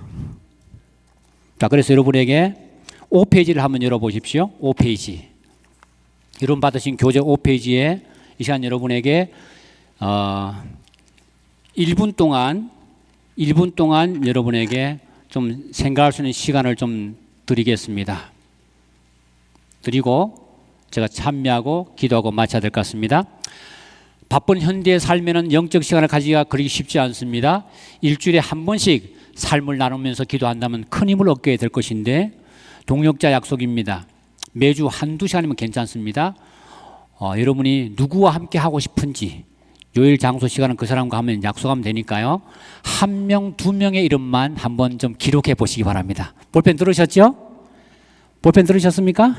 Speaker 1: 자, 그래서 여러분에게 5페이지를 한번 열어보십시오. 5페이지. 여러분 받으신 교재 5페이지에 이 시간 여러분에게 1분 동안 여러분에게 좀 생각할 수 있는 시간을 좀 드리겠습니다. 드리고 제가 참여하고 기도하고 마쳐야 될 것 같습니다. 바쁜 현대의 삶에는 영적 시간을 가지기가 그리 쉽지 않습니다. 일주일에 한 번씩 삶을 나누면서 기도한다면 큰 힘을 얻게 될 것인데 동력자 약속입니다. 매주 한두 시간이면 괜찮습니다. 여러분이 누구와 함께 하고 싶은지 요일 장소 시간은 그 사람과 하면 약속하면 되니까요. 1명, 2명의 이름만 한번 좀 기록해 보시기 바랍니다. 볼펜 들으셨죠? 볼펜 들으셨습니까?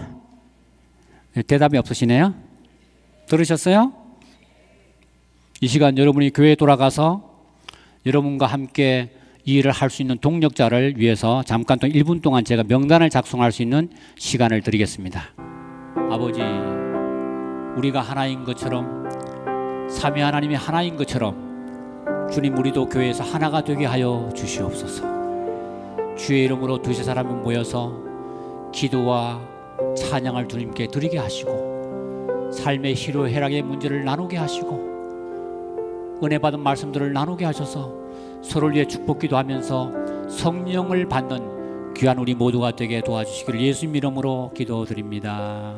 Speaker 1: 대답이 없으시네요. 들으셨어요? 이 시간 여러분이 교회에 돌아가서 여러분과 함께 이 일을 할 수 있는 동력자를 위해서 잠깐 동안 1분 동안 제가 명단을 작성할 수 있는 시간을 드리겠습니다. 아버지, 우리가 하나인 것처럼 삼위 하나님이 하나인 것처럼 주님, 우리도 교회에서 하나가 되게 하여 주시옵소서. 주의 이름으로 두세 사람이 모여서 기도와 찬양을 주님께 드리게 하시고 삶의 희로 애락의 문제를 나누게 하시고 은혜 받은 말씀들을 나누게 하셔서 서로를 위해 축복기도 하면서 성령을 받는 귀한 우리 모두가 되게 도와주시기를 예수님 이름으로 기도드립니다.